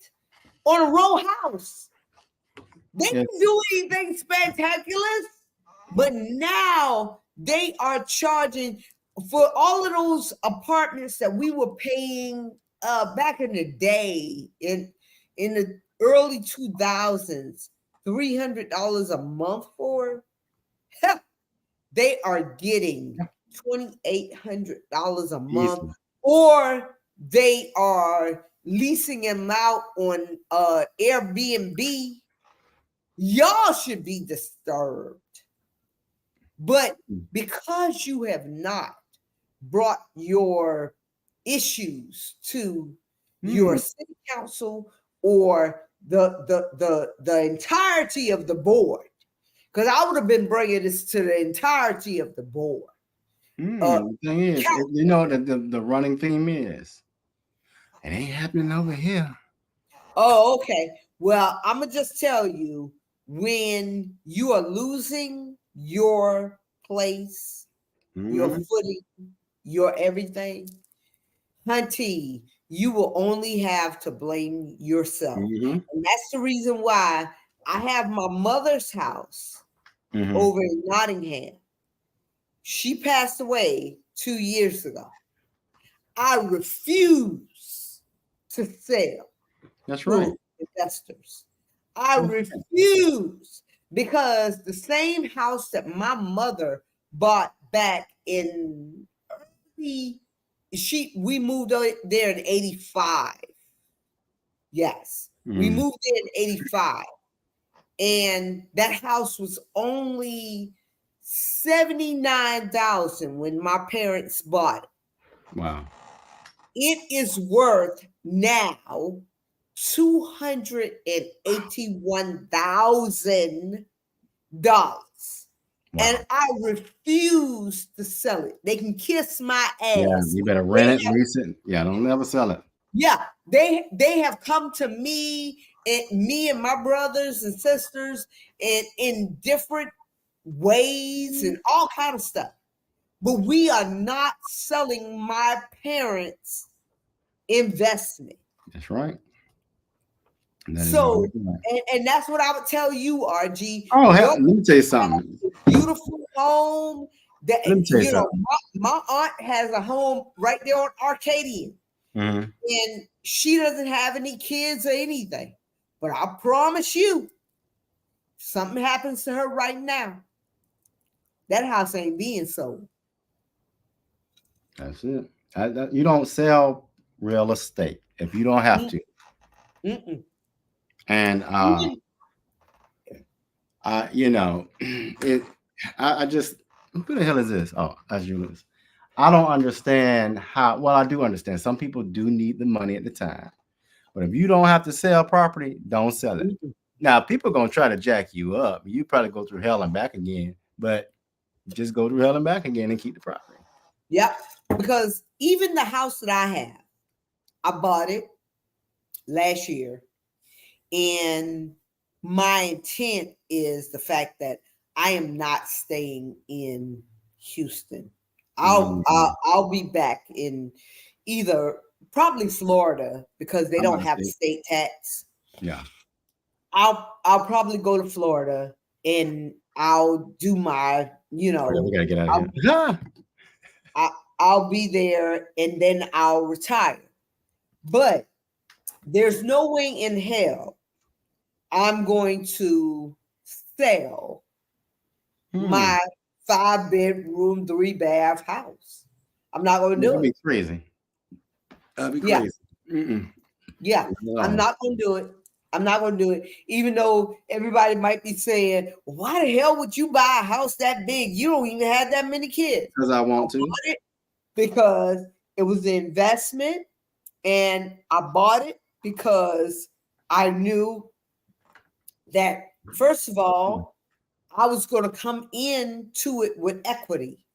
on a row house. They Yes. didn't do anything spectacular, but now they are charging for all of those apartments that we were paying back in the day in the early 2000s, $300 a month for. They are getting $2,800 a month, Easy. or they are leasing them out on Airbnb. Y'all should be disturbed. But because you have not brought your issues to your city council or the entirety of the board, because I would have been bringing this to the entirety of the board. The thing is, you know that the running theme is, it ain't happening over here. Oh, okay. Well, I'm gonna just tell you, when you are losing your place, your footing, your everything, hunty, you will only have to blame yourself. And that's the reason why I have my mother's house over in Nottingham. She passed away 2 years ago. I refuse to sell That's to right. investors. I refuse, because the same house that my mother bought back in we moved there in 85. Yes. We moved there in 85. And that house was only 79,000 when my parents bought it. Wow. It is worth now $281,000. Wow. And I refuse to sell it. They can kiss my ass. Yeah, you better rent it, lease it. Yeah, don't never sell it. Yeah, they have come to me and my brothers and sisters in different ways and all kind of stuff. But we are not selling my parents' investment. That's right. So, and that's what I would tell you, RG. Oh, let me tell you something. Beautiful home. That, Let me tell you something. My aunt has a home right there on Arcadian. And she doesn't have any kids or anything. But I promise you, something happens to her right now, that house ain't being sold. That's it. You don't sell real estate if you don't have to. Mm-mm. And you know, I just, who the hell is this? Oh, that's Julius. I don't understand how. Well, I do understand. Some people do need the money at the time, but if you don't have to sell property, don't sell it. Mm-mm. Now, people are gonna try to jack you up. You probably go through hell and back again, but just go through hell and back again and keep the property. Yep. Because even the house that I have, I bought it last year, and my intent is the fact that I am not staying in Houston. I'll be back in either probably Florida because they don't have state tax. Yeah. I'll probably go to Florida and I'll do my, we gotta get out of here. I'll be there and then I'll retire. But there's no way in hell I'm going to sell my 5-bedroom, 3-bath house. I'm not going to do it. That'd be crazy. That'd be crazy. Yeah. No. I'm not going to do it. I'm not going to do it. Even though everybody might be saying, why the hell would you buy a house that big? You don't even have that many kids. Because I want to. Because it was an investment, and I bought it because I knew that, first of all, I was going to come into it with equity,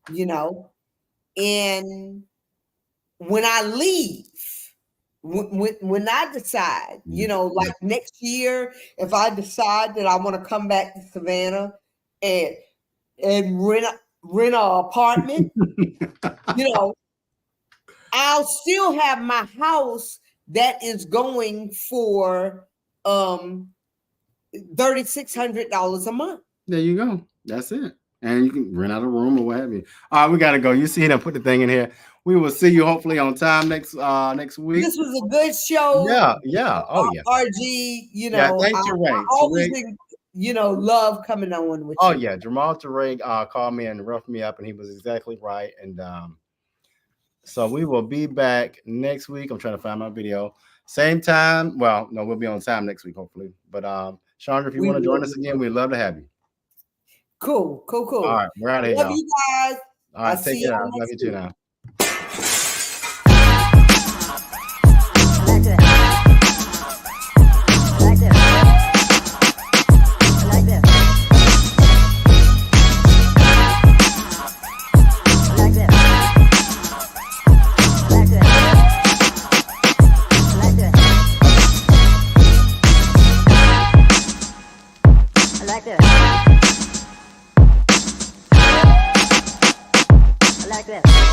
and when I leave, when I decide, like next year, if I decide that I want to come back to Savannah and rent an apartment, I'll still have my house that is going for $3,600 a month. There you go. That's it. And you can rent out a room or what have you. All right, we gotta go. You see them put the thing in here. We will see you hopefully on time next week. This was a good show. Yeah. Oh yeah. RG, thanks, Teray. I always love coming on with you. Oh yeah, Jamal Teray called me and roughed me up, and he was exactly right. And so we will be back next week. I'm trying to find my video. Same time. Well, no, we'll be on time next week, hopefully. But Chandra, if you want to join us again, we'd love to have you. Cool. All right, we're out of here. Love you guys. All right, take care. Love you too now. Like this.